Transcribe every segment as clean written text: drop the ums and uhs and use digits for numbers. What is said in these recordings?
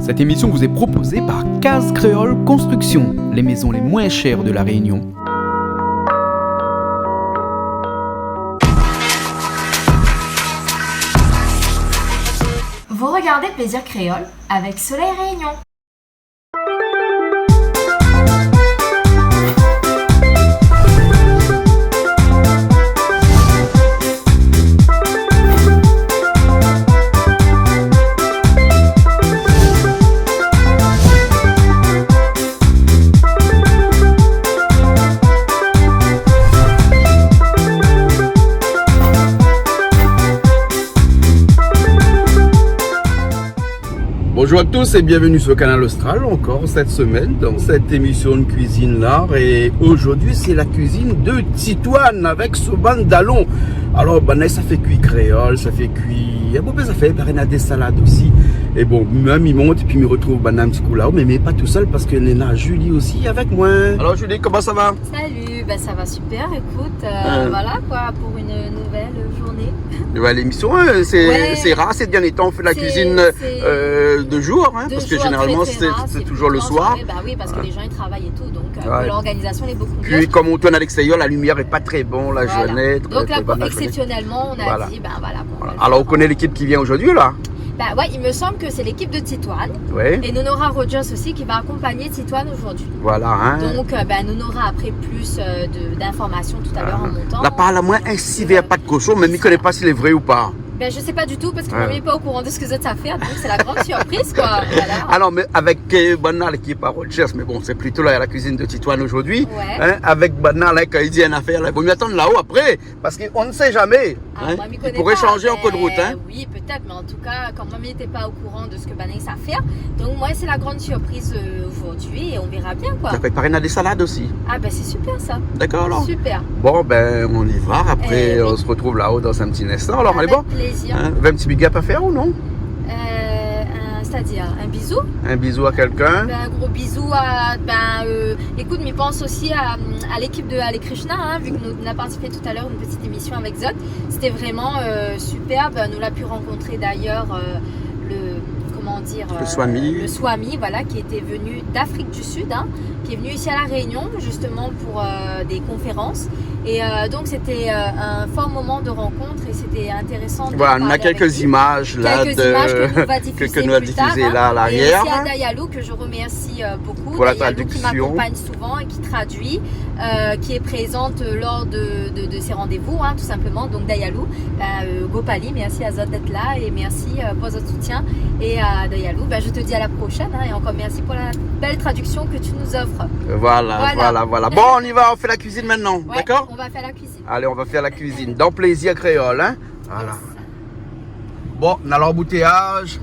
Cette émission vous est proposée par Case Créole Construction, les maisons les moins chères de La Réunion. Vous regardez Plaisir Créole avec Soleil Réunion. Bonjour à tous et bienvenue sur Canal Austral encore cette semaine dans cette émission de cuisine là, et aujourd'hui c'est la cuisine de Titoine avec Soban Dallon. Alors ça fait cuit créole, ça fait cuit, ça fait des salades aussi. Et bon, même il monte et puis il me retrouve un petit coup là, mais pas tout seul parce que Néna Julie aussi avec moi. Alors Julie, comment ça va? Salut, ça va super, écoute, voilà quoi, pour une nouvelle journée. Ouais, l'émission, c'est rare ces derniers temps, on fait la cuisine de jour, hein, parce que généralement c'est toujours le soir. Bah oui, parce que les gens ils travaillent et tout, donc l'organisation est beaucoup mieux. Puis comme on tourne à l'extérieur, la lumière est pas très bonne, la journée. Donc là, exceptionnellement, on a dit, Alors on connaît l'équipe qui vient aujourd'hui là? Bah ouais, il me semble que c'est l'équipe de Titoine. Ouais. Et Nonora Rogers aussi qui va accompagner Titoine aujourd'hui. Voilà. Hein. Donc Nonora après plus d'informations tout à l'heure en montant. Là par la moins ainsi vers pas de cochon, mais il ne connaît pas s'il est vrai ou pas. Ben, je sais pas du tout parce que moi je n'est pas au courant de ce que ça fait, donc c'est la grande surprise quoi. Voilà. Alors mais avec l'équipe à Rogers, mais bon c'est plutôt là à la cuisine de Titoine aujourd'hui. Ouais. Hein, avec Banal quand il dit une affaire, il vaut mieux attendre là-haut après parce qu'on ne sait jamais. Moi, il pourrait changer en cours de route. Hein. Oui peut-être, mais en tout cas quand moi n'était pas au courant de ce que Banal ça fait, donc moi c'est la grande surprise aujourd'hui et on verra bien quoi. Tu as préparé des salades aussi. Ah ben c'est super ça. D'accord alors. Super. Bon on y va, après on se retrouve là-haut dans un petit instant. Alors avec on est bon. Plaisir. Hein, un petit big up à faire ou non? C'est-à-dire un bisou. Un bisou à quelqu'un. Un gros bisou à. Écoute, mais pense aussi à l'équipe de Ale Krishna, hein, vu que nous avons participé tout à l'heure une petite émission avec Zot. C'était vraiment superbe. Nous l'avons pu rencontrer d'ailleurs le Swami, voilà, qui était venu d'Afrique du Sud, hein, qui est venu ici à La Réunion justement pour des conférences. Et donc c'était un fort moment de rencontre et c'était intéressant. Voilà, on a quelques images là que nous va diffuser là à l'arrière. Et aussi à Dayalou que je remercie beaucoup. Pour la Dayalou traduction. qui m'accompagne souvent et qui traduit, qui est présente lors de ces rendez-vous, hein, tout simplement. Donc Dayalou, Gopali, merci à Zod d'être là et merci pour votre soutien. Et à Dayalou, je te dis à la prochaine, hein, et encore merci pour la belle traduction que tu nous offres. Voilà. Bon, on y va, on fait la cuisine maintenant, ouais, d'accord? On va faire la cuisine. Allez, on va faire la cuisine dans Plaisir Créole, hein? Voilà. Yes. Bon, on a l'embouteillage.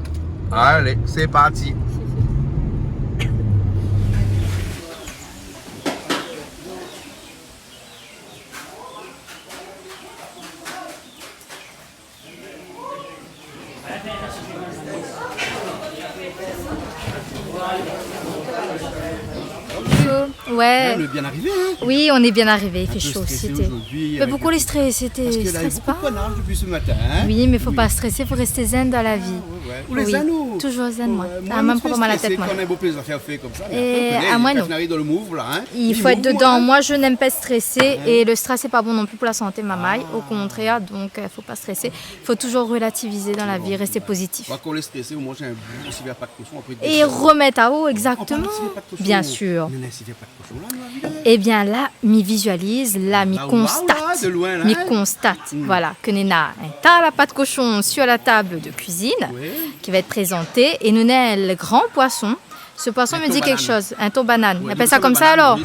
Allez, c'est parti. Ouais. On est bien arrivé, hein? Oui, on est bien arrivé, il fait chaud. Mais pourquoi les stresser? Stresse pas. Depuis ce matin, hein? Oui, mais faut pas stresser, faut rester zen dans la vie. Ou les zen, toujours zen, moi. Même pas mal la tête, moi. Quand on a beau plaisir à faire comme ça. Et à moi, non. Dans le move, là, hein? Il faut être dedans. Moi, je n'aime pas stresser et le stress, c'est pas bon non plus pour la santé, mamaille. Au contraire, donc, faut pas stresser. Faut toujours relativiser dans la vie, rester positif. Quand on est stressé, au moins, j'ai un bout, s'il n'y a pas de cochon. Et remettre à eau, exactement. Bien sûr. Eh bien là, m'y visualise, là, m'y constate, voilà, que Néna un tas la pâte de cochon sur la table de cuisine, qui va être présentée, et nous avons le grand poisson. Ce poisson me dit quelque chose, un thon banane. On appelle ça comme ça alors?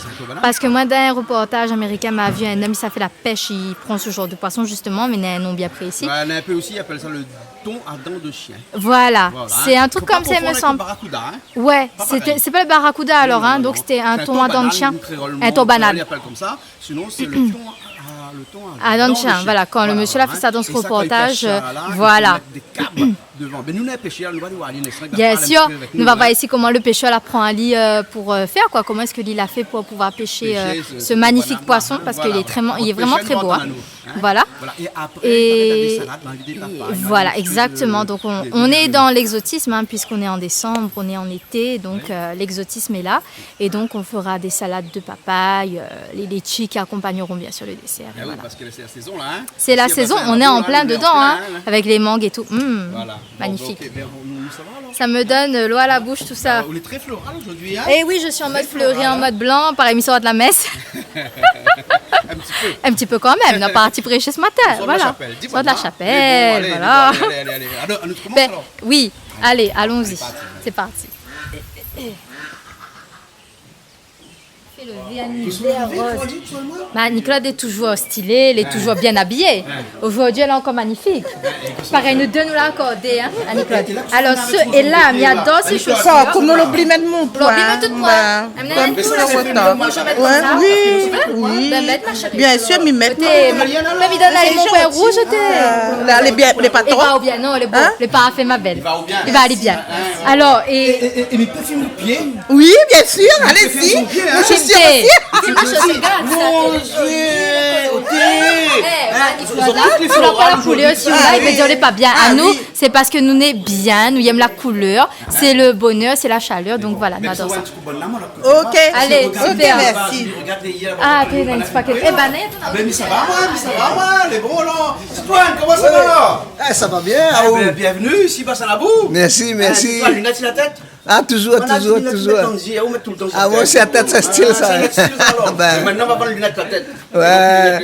Parce que moi, dans un reportage américain, m'a vu un homme, ça fait la pêche, il prend ce genre de poisson justement, mais il y a un nom bien précis. Il y a un peu aussi, il appelle ça le thon à dents de chien. Voilà. C'est un truc comme ça, il me semble. Ouais, c'est pas le barracuda alors, hein, donc c'était un thon à dents de chien, un thon banane. Il appelle comme ça, sinon c'est le thon à dents de chien. Voilà, quand le monsieur a fait ça dans ce reportage, voilà. devant. Mais nous, les pêcheurs, nous allons aller. Bien sûr, nous allons voir ici comment le pêcheur apprend à lui pour faire quoi. Comment est-ce que lui l'a fait pour pouvoir pêcher ce magnifique poisson parce qu'il est vraiment très beau. Hein. Voilà. Et voilà, exactement. Donc on est dans l'exotisme hein, puisqu'on est en décembre, on est en été, donc l'exotisme est là. Et donc on fera des salades de papaye, les litchis qui accompagneront bien sûr le dessert. Oui, parce que c'est la saison là. Hein. C'est la saison, on est en plein dedans, hein, avec les mangues et tout. Voilà. Magnifique. Bon, ça va, alors. Ça me donne l'eau à la bouche, tout ça. On est très floral aujourd'hui. Hein. Et oui, je suis en mode fleuri, en mode blanc, pareil, mi-soir de la messe. Un petit peu. Un petit peu quand même, on est parti prêcher ce matin. Voilà. Soit de la chapelle, voilà. Allez. Alors, on commence alors. Oui, allez, allons-y. C'est parti. Nicolas est toujours stylé, il est toujours bien habillé. Aujourd'hui, elle est encore magnifique. Pareil, nous deux nous l'avons accordé hein, à Nicolas. Alors, ce et là, il adore ces chaussures. Comme l'oublie de mon poids. L'oublie de tout poids. Moi, je vais mettre ça. Oui. Bien sûr, m'y mettre. Mais il donne les mots points rouges. Les patrons. Il va bien, non, les beaux. Les paraffins, ma belle. Il va aller bien. Alors, et mes perfumes de pied. Oui, bien sûr, allez-y. Tu n'as pas la couleur si on a, il veut dire on n'est pas bien. À nous, c'est parce que nous sommes bien, nous aimons la couleur, c'est le bonheur, c'est la chaleur, donc voilà, nous adorons ça. Ok, allez, super. Merci. Ah, tu es dans ce paquet. Eh ben, mais ça va, les bons là. Antoine, comment ça va? Ça va bien. Bienvenue ici, Bassanabou. Merci. Tu lunettes sur la tête? Ah, toujours. Ah, moi, c'est la tête, ça style, ça. Maintenant, on va prendre les lunettes sur la tête. Ouais.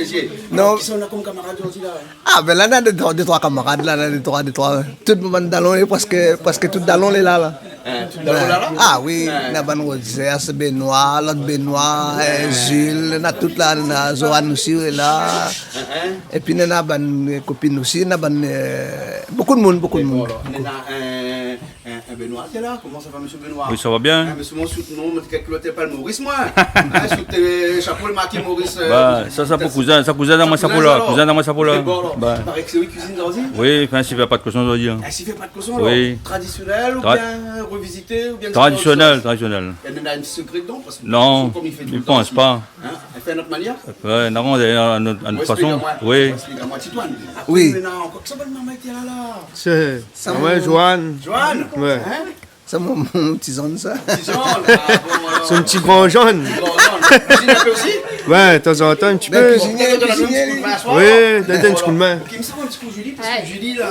Non. Qui sont là comme camarades aujourd'hui là? Ah, ben là, on a deux, trois camarades, là, deux, trois. Tout le monde dans l'on, presque tout dans l'on est là. Ah oui, on a Ban Roger, Benoît, l'autre Benoît, Jules, on a tout là, on a Zoran aussi là. Et puis on a Ban copine aussi, on a Ban beaucoup de monde. Benoît, t'es là? Comment ça va, monsieur Benoît? Oui, ça va bien. Monsieur mon soutien, quelque pas le Maurice, moi. Sous tes chapeaux, le marqué Maurice. Ça pour cousin, dans moi, ça pour là. Cousin dans moi, ça pour là. Il paraît que c'est oui, cuisine d'ordi? Oui, enfin, s'il ne fait pas de cochon aujourd'hui. S'il ne fait pas de cochon, oui. Traditionnel ou bien revisité ou bien traditionnel. Elle en a un secret dedans? Non, il ne pense pas. Elle fait à notre manière? Oui, non, à notre façon. Oui. Oui. C'est moi, Joanne. Joanne? Ouais. C'est mon petit zone, ça. C'est un petit grand jaune. Cuisine un peu aussi? Ouais, de temps en temps, un petit peu. Cuisinier. Oui, donne un petit coup de main. Ok, mais ça va un petit coup Julie, parce que Julie là,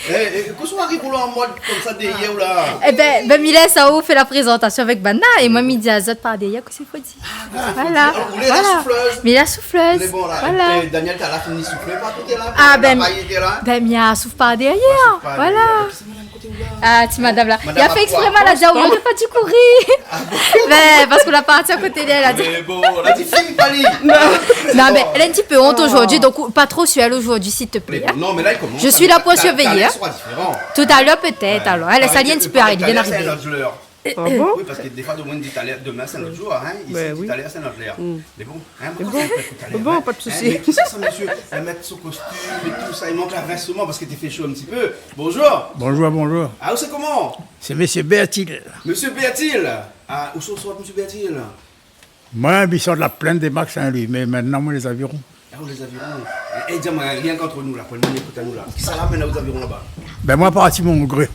qu'est-ce qu'on arrive là en mode comme ça derrière ou là? Eh ben, Mila Sao fait la présentation avec Bana et moi, Midi Azot par derrière, que c'est faut dire. Voilà. Mila souffleuse. Voilà. Daniel, t'as la fini souffler par côté là? Ah ben, Mia souffle par derrière. Voilà. Ah, tu madame là. Il a fait exprès mal à dire, on ne pas du courir. Mais parce qu'on l'a parti à côté d'elle. Mais bon, on a dit fille, Pali. Non, mais elle a un petit peu honte aujourd'hui, donc pas trop sur elle aujourd'hui, s'il te plaît. Non, mais là, il commence. Je suis là pour surveiller. Tout à l'heure, peut-être. Alors, elle s'allie un petit peu arriver, bien arrivée. Oui, parce que des fois, demain, c'est notre jour. Ici, Italie, c'est notre l'air. Mais bon, Bon, pas de souci. Mais qui c'est ça, monsieur? Elle met son costume et tout ça. Il manque la rincement parce que t'es fait chaud un petit peu. Bonjour. Bonjour. Ah, c'est comment? C'est monsieur Béatil. Monsieur Béatil. Ah, où sont monsieur Béatil? Moi, ils sont de la plaine des Marcs Saint-Louis, mais maintenant, moi, les avirons. Ah, les avirons. Et dis-moi, rien qu'entre nous là, pour le monde écoute à nous là. Qui ça là maintenant aux avirons là-bas? Ben, moi, parti mon gré.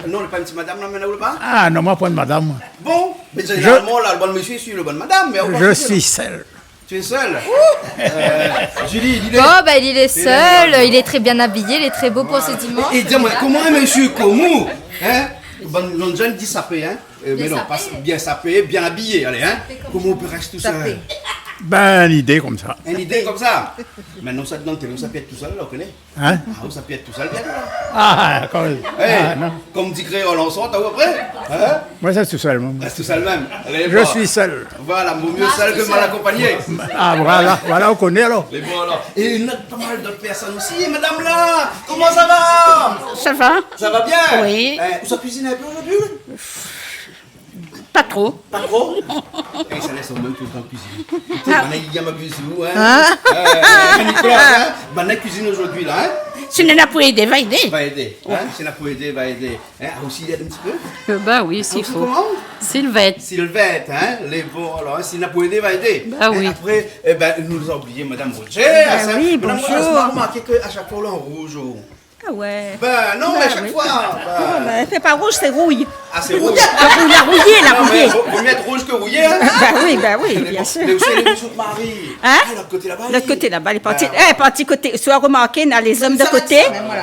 Non, pas une petite madame là maintenant là-bas? Ah, non, moi, pas de madame. Bon, mais généralement là, le bon monsieur suit le bon madame. Mais je suis seul. Tu es seul? Julie, il est... Bon, ben, il est seul, il est très bien habillé, il est très beau pour ce dimanche. Et dis-moi, comment un monsieur comme vous, hein? Bon, jeune dit sapé, hein? Mais non, pas bien sapé, bien habillé, allez, hein? Comment on peut rester tout seul? Ben, une idée comme ça. Une idée comme ça? Maintenant, ça demande que ça peut être tout seul, là, on connaît? Hein? Ah, ça peut être tout seul, bien, là. Ah, quand même. Non. Comme dit créole ensemble, t'as vu après? Hein? Moi, ça, c'est tout seul, moi. C'est tout seul même. Allez, je suis seul. Voilà, vaut mieux seul que mal accompagné. Ah, voilà, on connaît alors. Les bons alors. Et il y a pas mal d'autres personnes aussi, madame là. Comment ça va? Ça va? Ça va bien? Oui. Vous cuisine un peu aujourd'hui? Pas trop. Pas trop? Et ça laisse au moins tout le temps cuisiner. Il y a ma cuisine, hein? Nicolas, hein? Cuisine aujourd'hui là, hein? Si on n'a pas aidé, va aider. Va aider. Hein? Si on n'a pas aidé, va aider. Hein? Aussi, il aide un petit peu. Bah oui, s'il faut. Comment? Sylvette. Sylvette, hein? Les bons, alors, hein, s'il n'a pas aidé, va aider. Bah Hein, oui. Après, nous a oublié Madame Roger. oui, Madame bonjour. Roger, on a remarqué qu'à chaque fois, on est en rouge. Ah ouais. Ben non, mais à chaque fois. Elle fait pas rouge, c'est rouille. Ah, c'est rouge. La rouillée, la Non, mais rouillée. vaut mieux être rouge que rouillé, hein? Bah oui, bien sûr. Mais aussi, elle est de Marie. Hein? Ah, l'autre côté là-bas. L'autre côté là-bas, les parties. Ah. Partie côté. Soit remarqué, on a les hommes de côté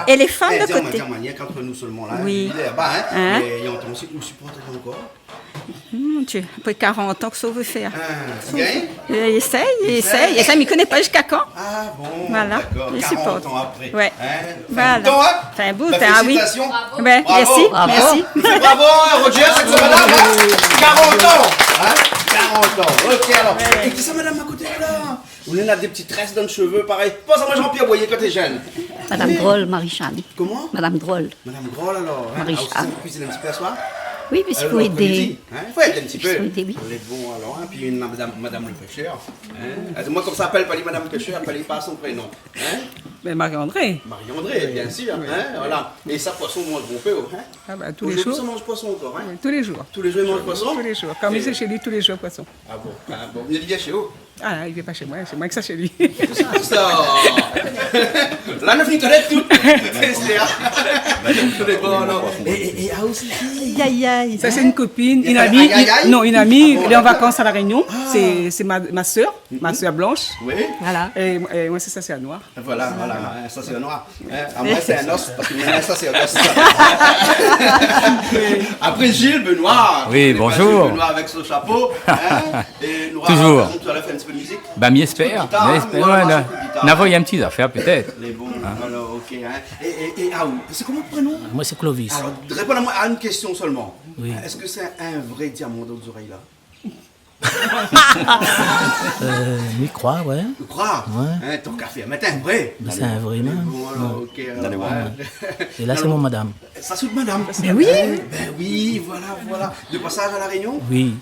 et les femmes de côté. Il n'y a qu'entre nous seulement là. Oui. Il est là-bas, hein? Hein? Et il y a entendu aussi, nous supportons encore. Mon Dieu, après 40 ans que ça veut faire. Tu gagnes? Il essaye, mais il ne connaît pas jusqu'à quand. Ah bon, Voilà, d'accord. il 40 supporte. ans après. Ouais. Hein? Voilà. Fin de temps, hein? Fin bout, Bah, ah oui. félicitations. Ouais, Bravo. merci. Bravo, Roger, cette madame. Hein? 40 ans. Hein? 40 ans. Ok, alors. Et qui ça, madame, à côté là? Vous avez des petites tresses dans le cheveu, pareil. Pense à moi, Jean-Pierre Boyer, quand t'es jeune. Madame Groll, Marie-Chane. Comment? Madame Groll. Madame Groll, alors. Hein? Marie-Chane. Ah, vous cuisinez un petit peu à soir? Oui, mais il faut aider. Il faut aider un petit peu. Il faut aider, oui. Les bons, alors, hein? Puis une madame le pêcheur. Hein? Moi, comme ça, appelle pas les madame le pêcheur, appelle pas son prénom. Hein? Mais Marie-André. Marie-André, bien sûr. Hein? Voilà. Et ça, poisson, mange bon peu. Hein? Ah bah, tous les jours. Ça mange poisson encore. Hein? Tous les jours. Tous les jours, il mange poisson? Tous les jours. Comme il est chez lui, tous les jours, poisson. Ah bon? Ah bon. Il vient chez vous? Ah, il ne vient pas chez moi, c'est moi que ça chez lui. Ça. Là, on a fini de connaître tout. C'est bon, alors. Et ah aussi. Ça, c'est une copine, une amie. Aïe, aïe, aïe. Non, une amie, Ah bon, elle est en d'accord. vacances à La Réunion. C'est ma soeur, ma soeur Blanche. Oui. Voilà. Et moi, c'est ça, c'est à Noir. Voilà, voilà. Ça, c'est un noir. Hein? À moi, c'est un os. Parce que maintenant, ça, c'est un os. Après, Gilles Benoît. Oui, bonjour. Gilles Benoît avec son chapeau. Hein? Et nous Toujours. racontons, tu as fait un petit peu de musique. Bah, m'y espère. Guitare, M'y espère. voilà, Ouais, c'est une guitare. on a envoyé un petit affaire, peut-être. Les bons. Alors, ok. Hein? Et ah, c'est comment le prénom? Moi, c'est Clovis. Alors, réponds-moi à une question seulement. Oui. Est-ce que c'est un vrai diamant dans vos oreilles là? M'y crois, ouais. Tu crois? Ouais. Hein, ton café à matin, vrai? C'est un vrai même. Bon, alors, ok. Alors, Et là, c'est mon madame. Ça saute madame. Mais oui. Ben oui, voilà. De passage à La Réunion? Oui,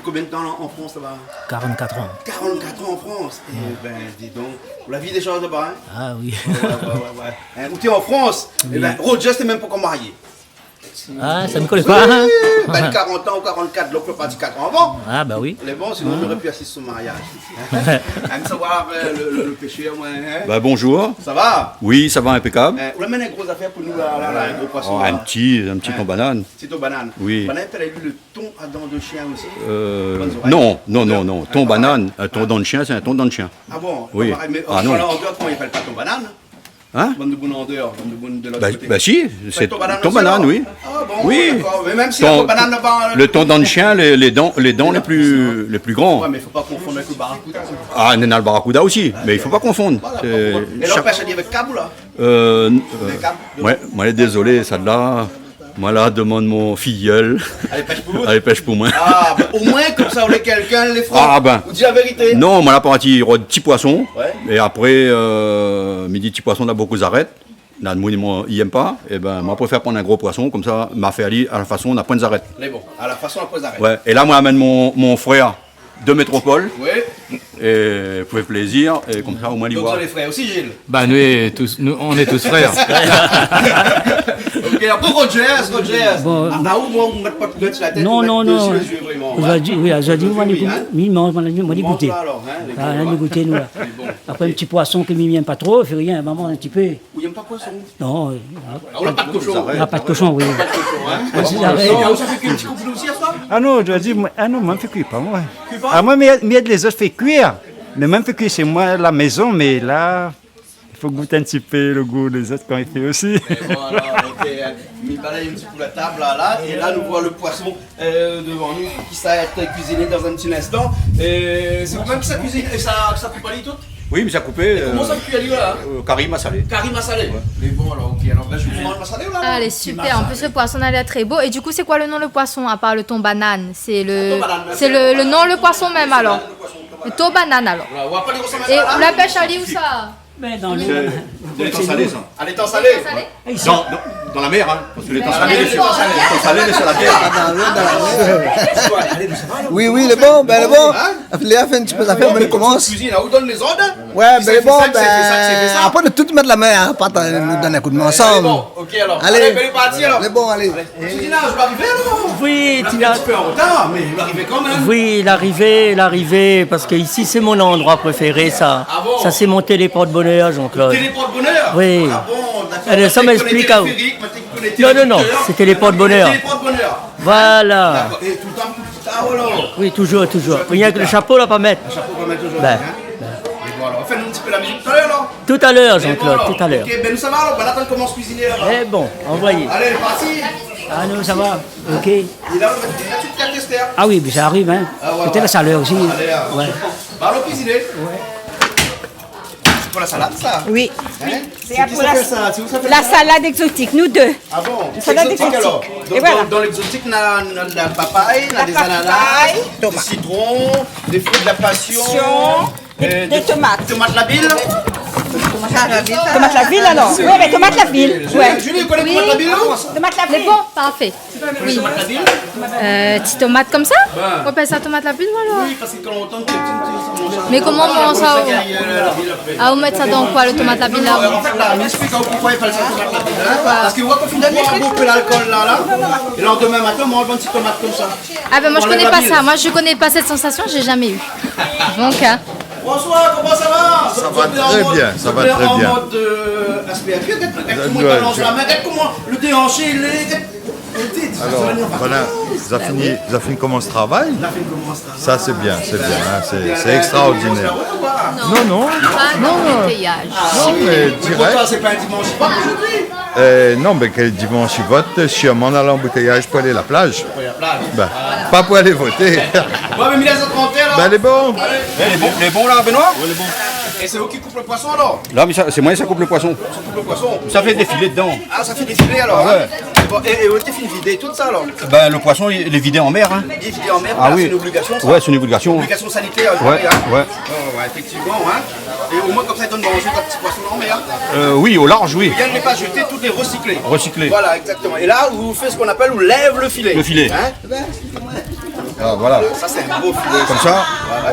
Combien de temps en France là-bas? 44 ans. 44 ans en France. Eh ben, dis donc, la vie des choses là-bas, hein? Ah oui. Ouais. Hein, où tu es en France? Eh ben, Roger, t'es même pas encore marié. Ah, ça ne me connaît pas. Hein? Ben, 40 ans ou 44, donc on peut pas dire 4 ans avant. Ah, bah oui. Les bons, sinon j'aurais pu assister au mariage. Aime savoir le péché, moi. Hein? Bah bonjour. Ça va? Oui, ça va impeccable. On amène une grosse affaire pour nous, là, un gros poisson. Oh, là. un petit ton banane. C'est ton banane. Oui. Banane, tu as vu le thon à dents de chien aussi? Non. Ton banane, un ton dent de chien, c'est un ton dent de chien. Ah bon? Oui. Mais Ah non. en dehors, comment il appelle pas ton banane? Hein? Bande de bonnes en dehors, bande de bonnes de l'autre côté. Bah si, c'est ton banane, oui. Ah bon, Oui. d'accord. Mais même si Ton- la banane là-bas... Le ton dent de chien, les dents les plus grands. Ouais, mais il faut pas confondre avec le barracuda. Ah, on a le barracuda aussi, mais il faut pas confondre. Voilà, C'est et là, on pêche à dire avec câble, là? ouais, moi désolé, ça là. Moi là, demande mon filleul. Allez, pêche pour vous. Allez, pêche pour moi. Ah, bah, au moins, comme ça, on est quelqu'un, les francs. Ah, ben. Vous dites la vérité. Non, moi là, parti, il y aura des petits poissons. Ouais. Et après, midi, petit poisson, on a beaucoup d'arrêts. Là, le monde, il n'aime pas. Et ben, moi, je préfère prendre un gros poisson. Comme ça, m'a fait aller à la façon, on a point d'arrêt. Mais bon, à la façon, on pose arrêt. Ouais. Et là, moi, j'amène mon frère de métropole. Oui. Et pour faire plaisir. Et comme ça, au moins, il Donc, voit. ça, les frères aussi, Gilles. Bah, on est tous frères. Ok, après Rogers. Bon, Ah, où moi, on ne met pas de sur la tête. Non, on met non, dessus non. les yeux, vraiment. Aujourd'hui, moi, Oui, hein. on a Mange goûté. là, alors, hein, les Ah, gars, on a goûté, nous, là. Mais bon. Après, un petit poisson qui ne m'aime pas trop, il fait rien, maman, un petit peu. Vous n'aimez pas poisson? Non, On n'a pas de cochon. on n'a pas de cochon, oui. Pas de cochon, hein? Vas-y, arrête. Et ça fait qu'un petit couple aussi à soi? Ah non, je dois dire, moi, je fais cuire pas, moi. Cuire pas? Ah, moi, mais les autres fait cuire. Mais même fait cuire chez moi à la maison, mais là, il faut goûter un petit peu le goût des autres quand il fait aussi. Et voilà, ok. Il balaye un petit peu la table là, et là nous voit le poisson devant nous qui s'arrête cuisiné dans un petit instant. C'est vous-même qui ça cuisine et ça coupe à l'île tout? Oui, mais ça a coupé. Comment ça cuit à l'île là? Karim a salé. Karim a salé. Mais bon alors ok, alors ben, je vous mange ma salé ou là? Allez, super. En plus, le poisson a l'air très beau. Et du coup, c'est quoi le nom le poisson à part le thon banane? C'est le nom le poisson même alors. Le thon banane alors. On va pas les ressembler Et à la pêche à l'île où ça? Mais dans C'est de l'étang c'est salé, nous. ça. À l'étang salé. Ici. Dans la mer, hein. Parce que l'étang salé, il est sur la terre. Oui, oui, le bon, ben le bon. Les affaires, tu peux faire, mais on commence. Cuisine, on vous donne les ordres. Ouais, ben le bon, c'est ça. après de tout mettre la main, pas nous donner un coup de main ensemble. Bon, ok alors. Allez, ben, parti alors. le bon, allez. Cuisina, je vais arriver alors. Oui, Il est un petit peu en retard, mais il va arriver quand même. oui, l'arrivée, parce que ici c'est mon endroit préféré, ça. Ah bon? Ça c'est mon téléporte-bonheur, Jean-Claude. Téléporte-bonheur. Oui. Ah bon, d'accord. Allez, ça m'explique à vous. Non, c'est téléporte-bonheur. Téléporte-bonheur. Voilà. D'accord. Et tout le temps, alors. Oui, toujours. Rien que le chapeau là, pas mettre. Chapeau qu'on va mettre aujourd'hui. Ben. Hein. Et voilà, on va faire un petit peu la musique tout à l'heure alors. Tout à l'heure, Et Jean-Claude, bon, tout à l'heure. Ok, ben nous ça va alors, on va attendre comment se cuisiner là-bas. Eh bon, envoyez. Allez, c'est parti. Ah non, ça va. Ok. Et là, on va mettre la petite carte Esther. Ah oui, mais ça arrive, hein. Ah ouais, Peut-être la chaleur aussi. Allez, là. Ouais. Bah, allons cuisiner. Ouais. C'est pour la salade ça. Oui. Hein? C'est qui pour ça la- fait ça? C'est où ça fait La ça? salade exotique, nous deux. Ah bon? salade Exotique, exotique. alors. Et Donc, voilà. dans l'exotique, on a la papaye, on a La des ananas, papaye, des tomates. citrons, des fruits de la passion, Des tomates. tomates la ville. Tomate la ville alors. Oui, mais tomate la ville. Ouais. Julie, vous connaissez tomate la ville? Tomate la C'est ville. bon, parfait. Oui. Tomate la ville? Petite tomate comme ça? On appelle ça tomate la ville, voilà. Oui, parce que quand on entend que tu Mais comment on mange ça? Ah, vous mettez ça dans quoi, le tomate la ville là? En fait, là, m'explique pourquoi il fallait ça tomate la ville. Hein? Parce que moi, quand on boit un peu l'alcool là, et le lendemain matin, on mange une petite tomate comme ça. Ah ben moi je On connais enlève pas la ville. ça, moi je connais pas cette sensation, j'ai jamais eu. Donc, Bonsoir, comment ça va? Ça va très bien, ça va très bien. En mode aspect. Regarde comment il balance la main, regarde comment le déhanché il est. Alors, voilà, Zafine commence travail. Ça, c'est bien, hein, c'est extraordinaire. Non, non. non, embouteillage. Non, mais direct. C'est pas un dimanche, pas aujourd'hui. Non, mais quel dimanche il vote, sûrement à l'embouteillage pour aller à la plage. Ben, pas pour aller voter. Ouais, mais 1930 alors. Ben, elle est bon. Les bons là, Benoît? Et c'est eux qui coupent le poisson alors? Là, mais c'est moi, ça coupe le poisson. Ça coupe le poisson. Ça fait des filets dedans. Ah, ça fait des filets alors. Ah ouais. Hein? Bon, et où était fini vider tout ça alors? Ben, le poisson, il est vidé en mer. Hein. Il est vidé en mer, Ah là, oui. c'est une obligation ça? Ouais, c'est une obligation. Obligation sanitaire, je Ouais, dirais, hein. ouais. Oh, ouais, effectivement, hein. Et au moins comme ça, ils donnent manger ta petite poisson en mer. Oui, au large, oui. Bien ne les pas jeter, toutes les recycler. Recycler. Voilà, exactement. Et là, vous faites ce qu'on appelle, vous lève le filet. Le filet. Hein? Ah, voilà. Ça, c'est un beau filet. Comme ça,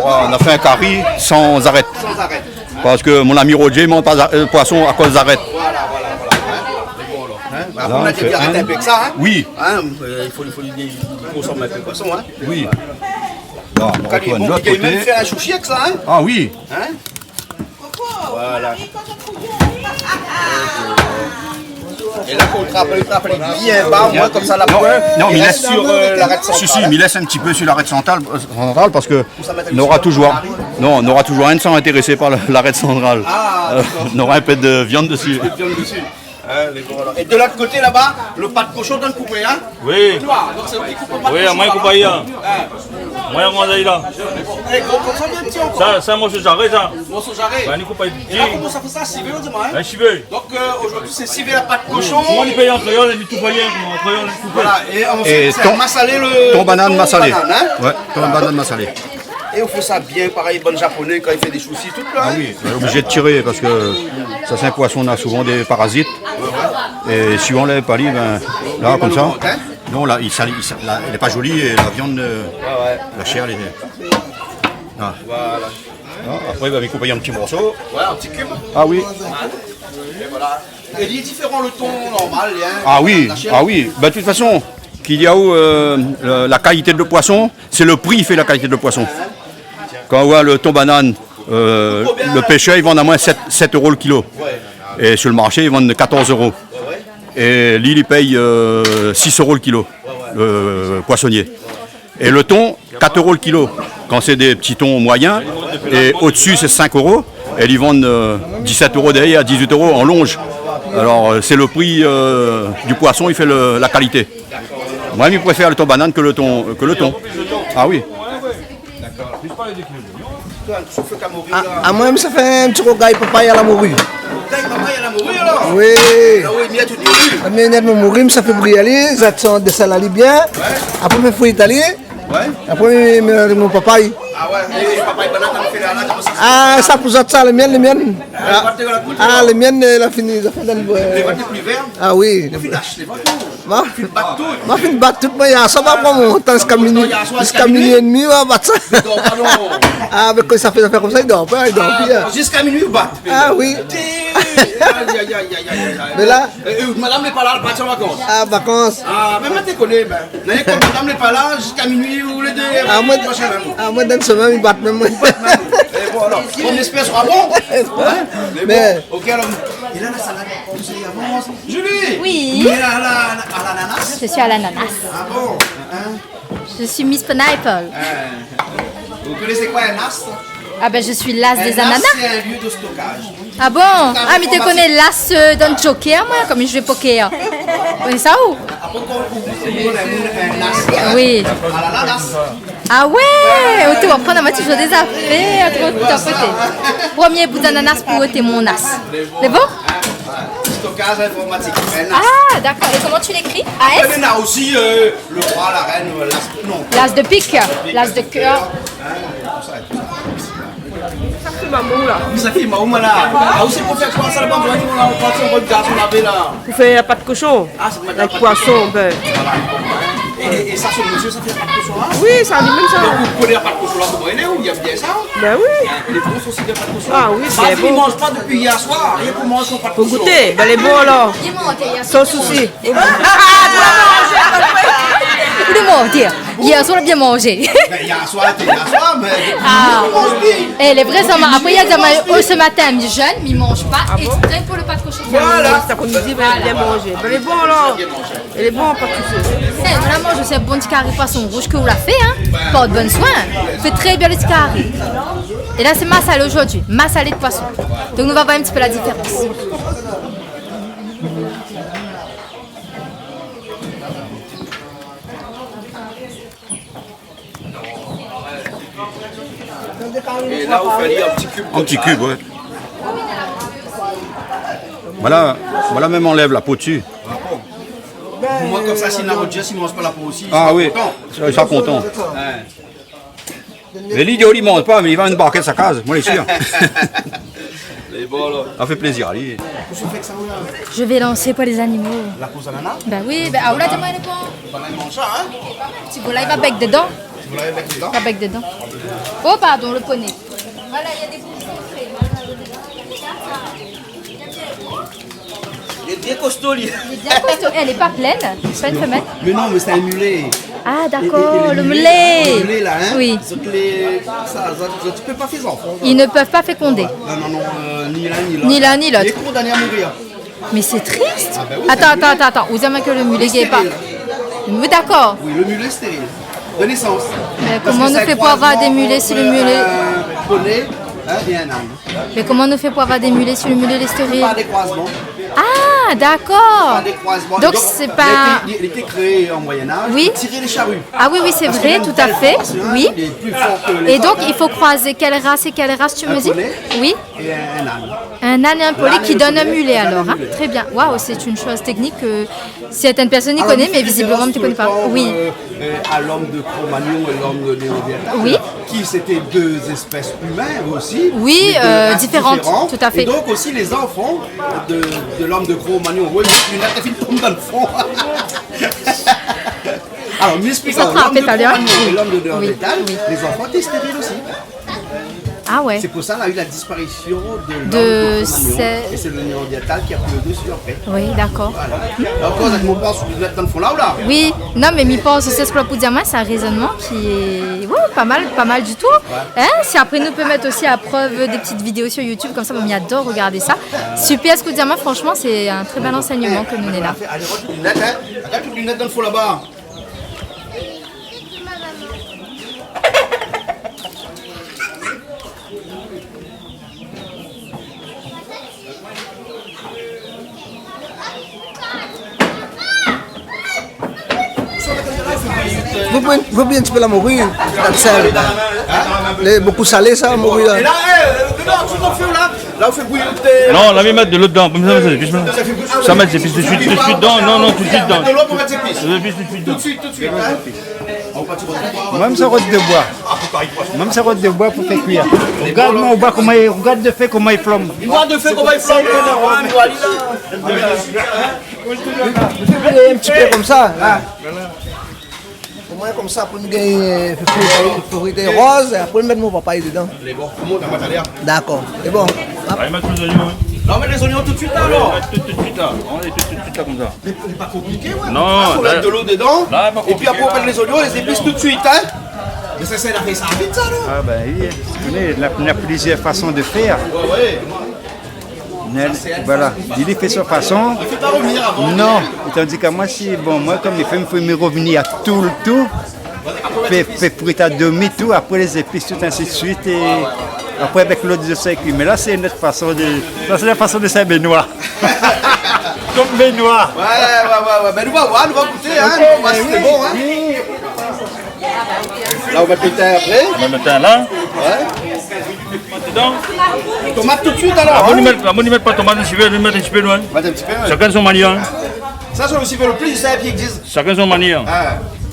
on a fait un carry sans arrêt. Sans arrêt. Parce que mon ami Roger ne mange pas le poisson à cause d'arrêt. Voilà. Hein? C'est bon, alors. Hein? Bah, Là, on a on fait déjà arrêté un. un peu avec ça. Hein? Oui. Hein? Il faut consommer un peu de poisson. Hein? Oui. Là, on Bon, retourne de il l'autre peut même côté. faire un chouchi avec ça. Hein? Ah oui. Hein? Voilà. Et là, qu'on trappe bien bas, au moins comme ça, la pointe. Non, mais il il reste laisse sur l'arête centrale. Si, mais il laisse un petit peu sur l'arête centrale parce que on aura toujours un de sang intéressé par l'arête centrale. Ah, on aura un peu de viande dessus. Viande dessus. Et de l'autre côté là-bas, le pas de cochon donne coupé, hein? Oui. Donc c'est eux qui coupent le pas de Oui, cochon. moi, il coupe pas hier. Moi, on a là. Eh, gros, comme ça, bien petit encore. Ça, moi, je j'arrête ça. Morceau jarret. Ben, il coupe pas Et là, comment ça fait ça? 6 vélos, dis-moi, hein? Un chivet. Donc aujourd'hui, c'est 6 vélos à pas de cochon. Moi, il paye en crayon, il tout paye en crayon, il coupe. Voilà, et on Et fait c'est massalé le. Ton banane massalé. banane, hein? Ouais, ton banane massalé. Et on fait ça bien, pareil, bon japonais quand il fait des choucis, tout là. Ah oui, on est obligé de tirer parce que ça c'est un poisson, on a souvent des parasites. Et si on lève pas ben là comme ça. Non, là, il n'est pas joli et la viande, la chair, elle est. Ah. Voilà. Ah, après, il va couper un petit morceau. Ouais, un petit cube. Ah oui. Et voilà. Et il est différent le ton normal, hein. Ah oui, La chair. ah oui. Ben, de toute façon, qu'il y a où la qualité de poisson, c'est le prix qui fait la qualité de poisson. Quand on voit le thon banane, le pêcheur, ils vendent à moins 7 euros le kilo. Et sur le marché, ils vendent 14 euros. Et l'île, il paye 6 euros le kilo, le poissonnier. Et le thon, 4 euros le kilo. Quand c'est des petits thons moyens, et au-dessus, c'est 5 euros. Et ils vendent 17 euros derrière, 18 euros en longe. Alors, c'est le prix du poisson, il fait la qualité. Moi, je préfère le thon banane que le thon. Ah oui. À moi, ça fait un petit rogaille papaye à la morue. Papaye à la morue alors? Oui. Ah oui, mais tu dis. La mienne de morue, ça fait brûler, ça sent des salades bien. Après, mes fruits italiens. Ouais. Après, mon papaye. Ah ouais, et papa, il a fait la lage. Ah, ça pour ça, les miennes. Ah, les miennes, la fini. Les voitures plus vertes. Ah oui. Les vaches, les voitures. Ma Tu battes tout. ma fin battre tout, mais ça va pas mon temps, jusqu'à minuit et demi, on va battre ça. Ah, mais quand ça fait comme ça, il dort pas, il dort plus. Jusqu'à minuit, bat. Ah oui. Mais là, madame n'est pas là, elle part en vacances. Ah, vacances. Ah, mais maintenant tu connais, ben. Madame n'est pas là, jusqu'à minuit ou les deux. Ah, moi, dans une semaine, il bat même. Bon, alors, on espère sera bon. Mais. Ok, alors, il a la salade, on se y avance. Julie. Oui. Il est à l'ananas. Je suis à l'ananas. Ah bon. Je suis Miss Pineapple. Vous connaissez quoi un as? Ah ben je suis l'as des Un as, ananas. c'est un lieu de stockage. Ah bon? Ah mais tu connais l'as d'un joker moi, comme je vais poker. Vous connaissez ça où? Après, on un as. Oui. À l'ananas. Ah ouais! Tu vas prendre un match des affaires, tout à côté. Premier bout d'ananas pour ôter mon as. C'est bon? Stockage informatique. Ah d'accord. Et comment tu l'écris? AS? Il y en a aussi le roi, la reine, l'as. Non. L'as de pique, l'as de cœur. Ça fait maman là. Ah aussi pour faire quoi ça là-bas, on a un peu de gaz on avait là. Pour faire la pâte cochon. Ah c'est Avec poisson, beurre. Et ça sur monsieur ça fait pas de cochon là? Oui, ça dit même ça. Vous prenez la pâte cochon là pour moi, il y a bien ça. Ben oui. Les grosses aussi de pâte cochon. Ah oui, c'est Vas-y, bon. ils mangent pas depuis hier soir, rien pour manger son pâte Faut cochon. goûter. Ben les bons alors. Sans souci. Vous le mangez. Hier soir, on a bien mangé. Ben hier soir, mais Ah. on mange bien. Et les vrais hommes, après il y a des hommes, ce matin, ils jeûnent, mais ils ne mangent pas. Et tu traînes pour le pas de cochon. Voilà, ça qu'on nous dit, ben bien manger. Ben les bons alors. Et les bons, pas tout ça. Eh, vraiment, je sais, bon petit carré poisson rouge que vous l'avez fait, hein. Porte bonne soin. Faites très bien le petit carré. Et là, c'est ma salée aujourd'hui, ma salée de poisson. Donc, nous va voir un petit peu la différence. Et là, on fait un petit cube. Un petit cube, ouais. Voilà, voilà même on lève la peau dessus. Moi, comme ça, si Narodja, s'il ne mange pas la peau aussi, Ah oui, ils sont contents. Mais l'idée, il ne mange pas, mais il va embarquer sa case, moi je suis sûr. Ça fait plaisir, allez. Je vais lancer pour les animaux. La cause d'ananas? Ben oui, ben ah, là, dis-moi, il est bon. Il mange ça, hein? Petit là, il va bec dedans. Vous l'avez avec dedans? Il va bec dedans. Oh, pardon, le poney. Voilà, il y a des bouts frais. Il est bien costaud, lui. Il est bien costaud. Elle n'est pas pleine, c'est pas une femelle. Mais non, mais c'est un mulet. Ah, d'accord, Et le Le mulet. mulet, là, hein? Oui. Tu peux pas faire ça. Ils ne peuvent pas féconder. Non, ni l'un ni l'autre. Ni l'un ni l'autre. Il est condamné à mourir. Mais c'est triste. Ah ben oui, Attends. Vous aimez que le mulet C'est n'est pas. stérile. Oui, d'accord. Oui, le mulet stérile. De naissance. Mais Parce comment que on c'est nous fait un pour avoir des croisement mulets si le entre mulet. un poney et un âne. Mais comment on nous fait pour avoir des mulets si le mulet est stérile? Par des croisements. Ah, d'accord. Par des croisements. Donc c'est pas. Il était créé en Moyen-Âge Oui. pour tirer les charrues. Ah oui, c'est Parce vrai, qu'il a une tout à telle fait. force, hein, Oui. il est plus fort que les Et donc autres, il faut croiser quelle race et quelle race, tu me dis? poney. Oui. Et un âne. Un âne et un poney L'âne qui et le donnent un poney, mulet l'âne et alors. le Hein. mulet. Très bien. Waouh, c'est une chose technique que certaines personnes y Alors, connaissent, il mais fait visiblement tu ne connais pas. référence Oui. à l'homme de Cro-Magnon et l'homme de Néandertal. Oui. Qui c'était deux espèces humaines aussi. Oui, mais de races différentes, tout à fait. Et donc aussi les enfants de l'homme de Cro-Magnon. Oui, une tombe dans le fond. Alors, m'expliquons, Ils sont l'homme de frappés, Cro-Magnon oui. et l'homme de Néandertal, Oui. les enfants étaient stériles aussi. Ah ouais. C'est pour ça qu'il y a eu la disparition de l'homme De de Cro-Magnon. ces- Et c'est le Néandertal qui a pris le dessus après. Oui, d'accord. Voilà. Alors, quand on pense dans le fond là ou là? Oui, non, mais mi pense c'est ce que pour dire, moi, c'est un raisonnement qui est pas mal du tout. Hein, si après nous peut mettre aussi à preuve des petites vidéos sur YouTube, comme ça, on adore regarder ça. Super, ce que dire, moi, franchement, c'est un très bel enseignement que nous est là. Allez, rentre une lunette, hein. Regarde toute lunette dans le fond là-bas. Vous bien un petit peu la morue, la sel. Beaucoup salé ça, morue là. Et là, tout en feu là. Là, on fait bouillir le thé. Non, on avait mettre de l'eau dedans. Ça met ses épices tout de suite dedans. Non, tout de suite dedans. De l'eau pour mettre ses épices. Les épices tout de suite dedans. Tout de suite. Même ça rote de bois. Même ça rote de bois pour faire cuire. Regarde-moi au bas regarde de fait comment il flambe. Regarde de fait comment il flambe. Un petit peu comme ça. Au moins comme ça, pour nous gagner fruité rose, et après mettre mon papaye dedans. D'accord, c'est bon. Allez, mettre les oignons. Là, on met les oignons tout de suite là alors. Tout de suite là. On est tout de suite là comme ça. C'est pas compliqué, ouais. Non, on met de l'eau dedans. Là, pas et puis après, on met les oignons, les épices tout de suite, hein. Mais ça, c'est la fait ça vite, ça, non? Ah ben oui, il y a plusieurs façons de faire. Ouais. Voilà, il fait sa façon. Il ne fait pas revenir avant. Non, tandis que moi, si, bon, moi, comme il faut me revenir à tout, fait friter à demi, tout, après les épices, tout ainsi de suite, et après avec l'eau de sel. Mais là, c'est notre façon de. Là, c'est la façon de Saint-Benoît. Comme Benoît. Ouais. Ben, nous va voir, nous va goûter, hein. On va c'est bon, hein. Là, on va mettre le thym après. On va mettre le thym là. Ouais. Dedans. Tomate tout de suite alors. On ne met pas tomate, si vous voulez, mettre un petit peu loin. Chacun son manière. Ça, c'est aussi le plus simple qui existe. Chacun son manière.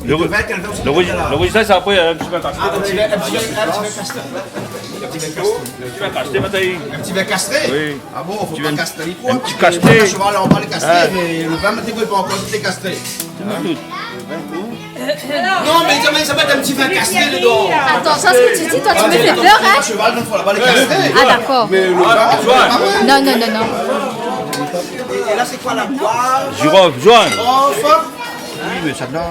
Le résultat, c'est après un petit peu castré. Un petit vin castré. Oui. Ah bon, faut pas castrer. Un petit castré. On va les castrer, mais le vin, il ne faut pas encore être castré. Non, mais ça va être un petit vin castré dedans. Attends, ça, ce que tu dis, toi, tu me fais peur, hein? Cheval, il faut là-bas les castrer. Ah, d'accord. Mais le vin, Non. Et là, c'est quoi la poire? Girofle, Joanne. Oui, mais ça là.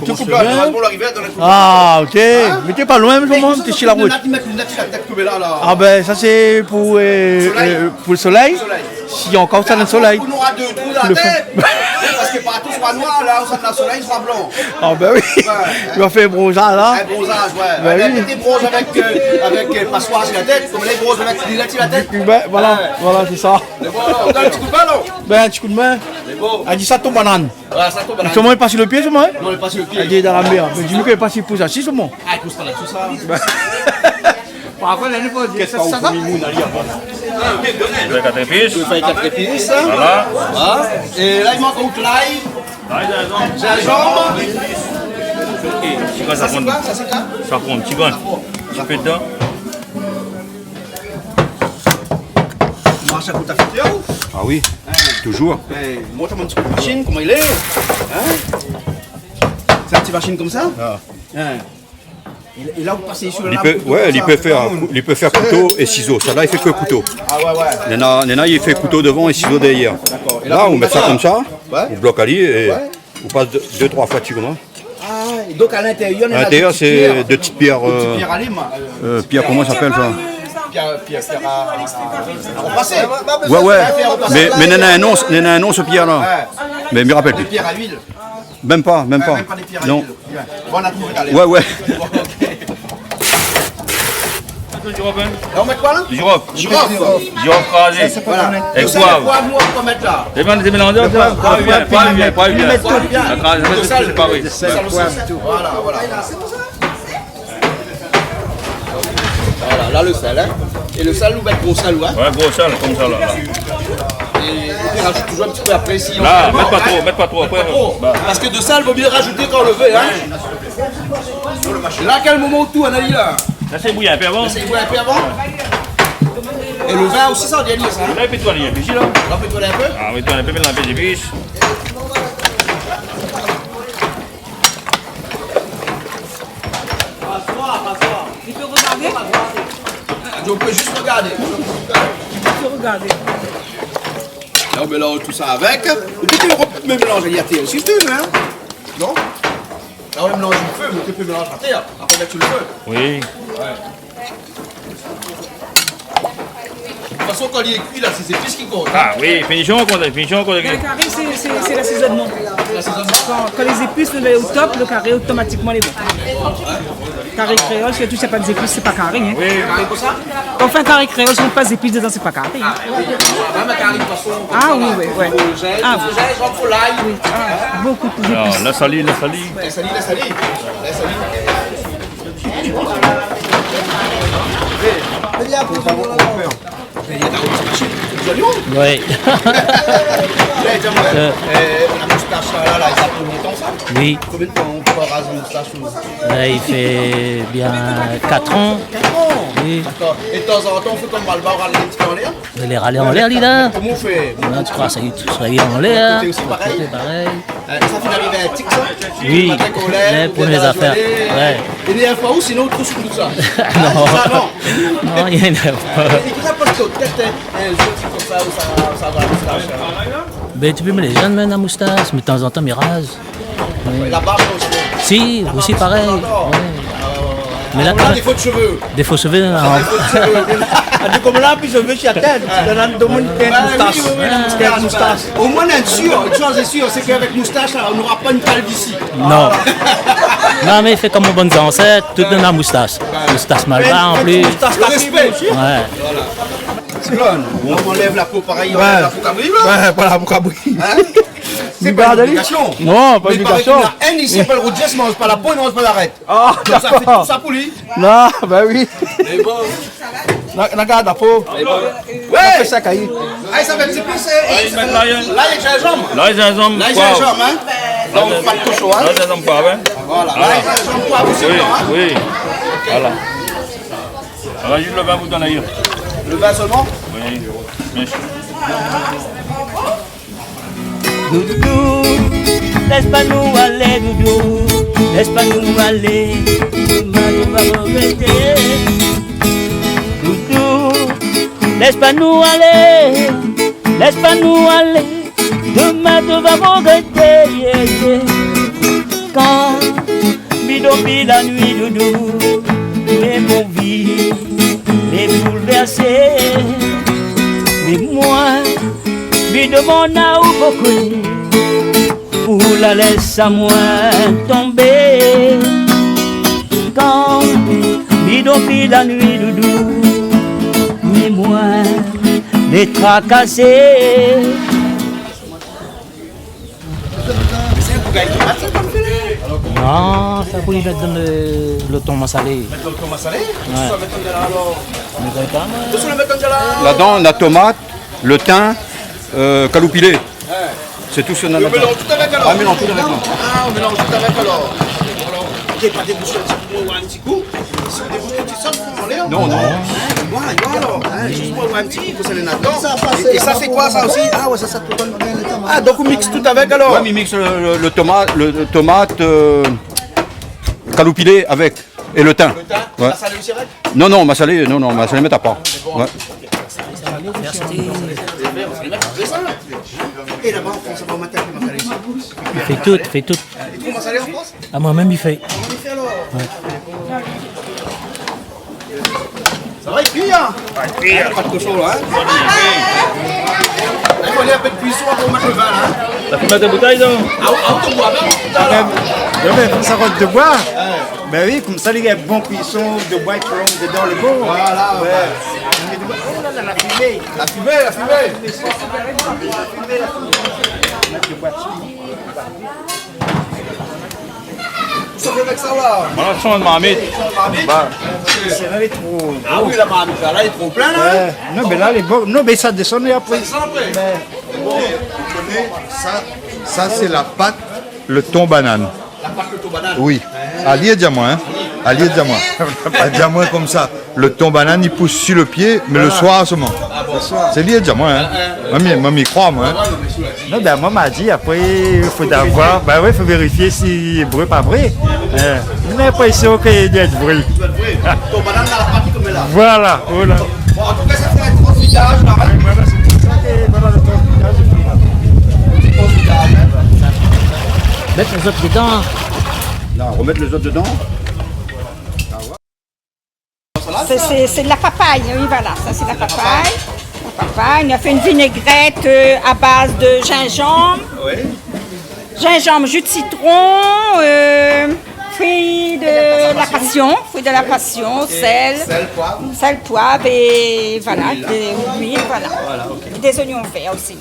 Tu coupes là, pour l'arrivée dans la coupe. Ah, ok. Mais t'es pas loin, tout le monde, t'es sur la route. Ah, ben, ça c'est pour le soleil. Si on encore ça dans le soleil. On aura deux trous dans la tête. Parce que partout soit noir, là, on dans le soleil, il sera blanc. Ah, ben oui. Il va faire bronzage là. Un bronzage, ouais. Ben oui. Des bronzes avec passoire sur la tête, comme les bronzes avec des sur la tête. Ben, voilà, c'est ça. On donne un petit coup de main, non? Ben, un petit coup de main. Elle dit ça tombe banane. Ouais, ça tombe banane. Comment il passe sur le pied, ce moment? Non, il passe sur le pied. Elle dit dans la mer. Mais dis-nous qu'elle passe sur le pouce assis, ce moment. Ah, il pousse pas là, tout ça. Par contre, elle n'est pas dit. Ça, ça? Avec 4 épices. Je fais 4 épices. Voilà. Et là, il manque un l'ail. Gingembre. Ça prend un petit grain. Tu fais dedans. Marche à côté à faire. Ah oui, toujours. Montre mon petit machine, comment il est. C'est un petit machine comme ça. Et là, vous passez sur le il peut faire couteau et ciseaux. Ça là, il fait que couteau. Ah ouais. Nena, il fait couteau devant et ciseaux derrière. Là, on met ça comme ça, on bloque à lit et on passe 2-3 fois dessus comme ça. Ah, et donc à l'intérieur, à l'intérieur, c'est de petites pierres. Pierre à lime. Pierre, comment ça s'appelle ça? Pierre à repasser. Ouais. Mais Nena a un nom ce pierre là. Mais je me rappelle plus. Pierre à huile. Même pas. Même pas des pierres à Non. huile. Bon, on a trouvé d'aller. Ouais. Le girofle, hein? Là, on met quoi là? Le girofle. Girofle crasé. Voilà. Et ça, poivre. poivre, nous, on peut mettre là. C'est bien des mélangeurs, ça? Poivre bien. La crase, c'est pas oui. Voilà. Voilà, là le sel, hein. Et le sel, nous mettons gros sel, hein. Ouais, gros sel, comme ça, là. Et on rajoute toujours un petit peu après si on là, mets pas trop. Après, parce que de sel, il vaut mieux rajouter quand on le veut, hein. Là, à quel moment tout, on a dit là? Là, c'est bouillant un peu avant. Et le vin aussi, ça, on dit ça. Là, pétoile un peu ici, là. Là, pétoile un peu. Ah, pétoile un peu, mettre un peu d'épices. Il peut regarder? On peut juste regarder. Il peut regarder. Là, on mélange tout ça avec. Ou tu peux mélanger la terre aussi, tu veux, hein? Non? Là, on mélange le feu, mais tu peux mélanger la terre. Après, mettre sur le feu. Oui. façon, quand il est cuit, là, c'est plus qui compte. Ah oui, finition au carré. Le carré, c'est l'assaisonnement. Quand les épices sont au top, le carré automatiquement est bon. Carré créole, surtout s'il n'y a pas d'épices, c'est pas carré. Hein. Oui. Quand on fait un carré créole, si on ne met pas d'épices dedans, c'est pas carré. Hein. Ah oui, oui, oui. Ah oui. Ah, beaucoup d'épices. Alors, la salie. Oui. La moustache là, ça peut combien de temps ça? Oui. Combien de temps on peut raser une moustache? Là, il fait bien 4 ans. 4 ans? Oui. D'accord. Et de temps en temps, on fait comme Malbar, on râle un petit peu en l'air? Il est râlé en l'air, lui, là. Comment on fait? Là, tu crois que ça y en l'air. Côté aussi pareil? Pareil. Ça fait d'arriver à un tic, ça? Oui. Les premières affaires. Ouais. Et il y a un fois où, sinon, trop sur tout ça? Non. Non, il y en a pas. Et qui ça passe peut-être un jour comme ça où ça va la moustache? Ben, tu peux mettre les jeunes même la moustache, mais de temps en temps, ils rasent. Oui. La barbe aussi? Si, aussi pareil. Ouais. Mais là, on a des faux de cheveux. Des faux cheveux, non. Comme là, puis je veux chez la tête. Dans le monde, il y a une moustache. Au moins, on est sûr, une chose est sûre, c'est qu'avec moustache, on n'aura pas une calvitie. Non. Non, mais il fait comme aux bonnes ancêtres, tout dans la moustache. Moustache malva en plus. Le respect. Ouais. On enlève la peau pareil, on enlève la peau cabri. Ouais, pas la peau cabri. C'est pas une obligation. Non, pas une obligation. Un ici s'appelle Roger, il ne mange pas la peau, il ne mange pas l'arête. Ah, donc ça fait tout ça pour lui. Non, ben oui. Mais bon. Regarde la peau. Ouais. Ça caille. Ah, ça va un petit peu. Là, il y a gingembre. Là, il y a gingembre. Là, il y a gingembre, hein. Donc, pas de cochon, hein. Là, il y a gingembre poivre, hein. Voilà. Là, il y a gingembre poivre aussi, hein. Oui. Voilà. On va juste le vin vous donner ailleurs. Le vin seulement? Oui. Bien sûr. Doudou, laisse pas nous aller, doudou, laisse pas nous aller, demain nous va regretter. Doudou, laisse pas nous aller, laisse pas nous aller, demain tu vas regretter. Yeah, yeah. Quand bidonville la nuit, doudou, mais mon vie est bouleversée, mais moi. Vie de mon beaucoup pour la laisse à moi tomber. Quand bidonville la nuit doudou, mais moi les tracasser. Non, ça pour lui mettre dans le thon salé. Mettre le thon salé? Ouais. Là-dedans, la tomate, le thym, caloupilé. C'est tout ce qu'on a là-dedans. On mélange tout avec alors? Ah, mélange tout avec moi. Ah, on mélange tout avec alors. Il n'y a pas débouché un petit peu ou un petit coup. Si on débouche un petit ça, on l'air? Non, non. Voilà, alors. Juste pour un petit coup, ça les là-dedans. Et ça, c'est quoi ça aussi? Ah, ouais, ça peut pas le tomate. Ah, donc on mixe tout avec alors? Ouais, mais il mixe le tomate caloupilé avec. Et le thym. Le thym? Ouais. La salée aussi avec? Non, ma salée, ma salée, mettre à part. Ouais. Et là-bas, on pense à matin que ma salée ici. Il fait tout, il fait tout. Et tu ma salée en France? À moi-même, il fait. On y fait alors? Ouais. Ça va, il cuit, hein? Pas de cochon là, hein? Il faut aller un peu de cuisson pour mettre le vin, hein? La fumée de bouteille, donc? Ah, on te boit, Il ça rentre de bois. Ben oui, comme ça, il y a bon cuisson de bois qui plombe dedans le beau. Voilà, ouais. Oh là là, la fumée. La fumée. Tout ça fait avec ça là. Voilà, son de marmite. C'est trop. Ah oui, la marmite, là, elle est trop pleine, hein? Non, mais là, les bon. Non, mais ça descend après. Ça descend après. Vous connaissez ça c'est la pâte, le thon banane. La pâte le thon banane? Oui. Allié diamant, hein? Allié diamant. Pas diamant comme ça. Le thon banane, il pousse sur le pied, mais le soir seulement. C'est lié diamant, hein? Mamie croit, moi. Hein? Non, ben moi, m'a dit, après, il faut d'avoir. Ben oui, il faut vérifier si est vrai, pas vrai. J'ai l'impression qu'il doit être vrai. Thon banane, là, la partie comme elle là. Voilà, voilà. Bon, en tout cas, ça fait un gros vidage, là. Mettre les autres dedans. Là, remettre les autres dedans. C'est de la papaye, oui, voilà. Ça, c'est de la papaye. papaye. On a fait une vinaigrette à base de gingembre. Oui. Gingembre, jus de citron, fruits de la passion, sel, poivre et voilà, des huiles, voilà. Et des oignons verts aussi.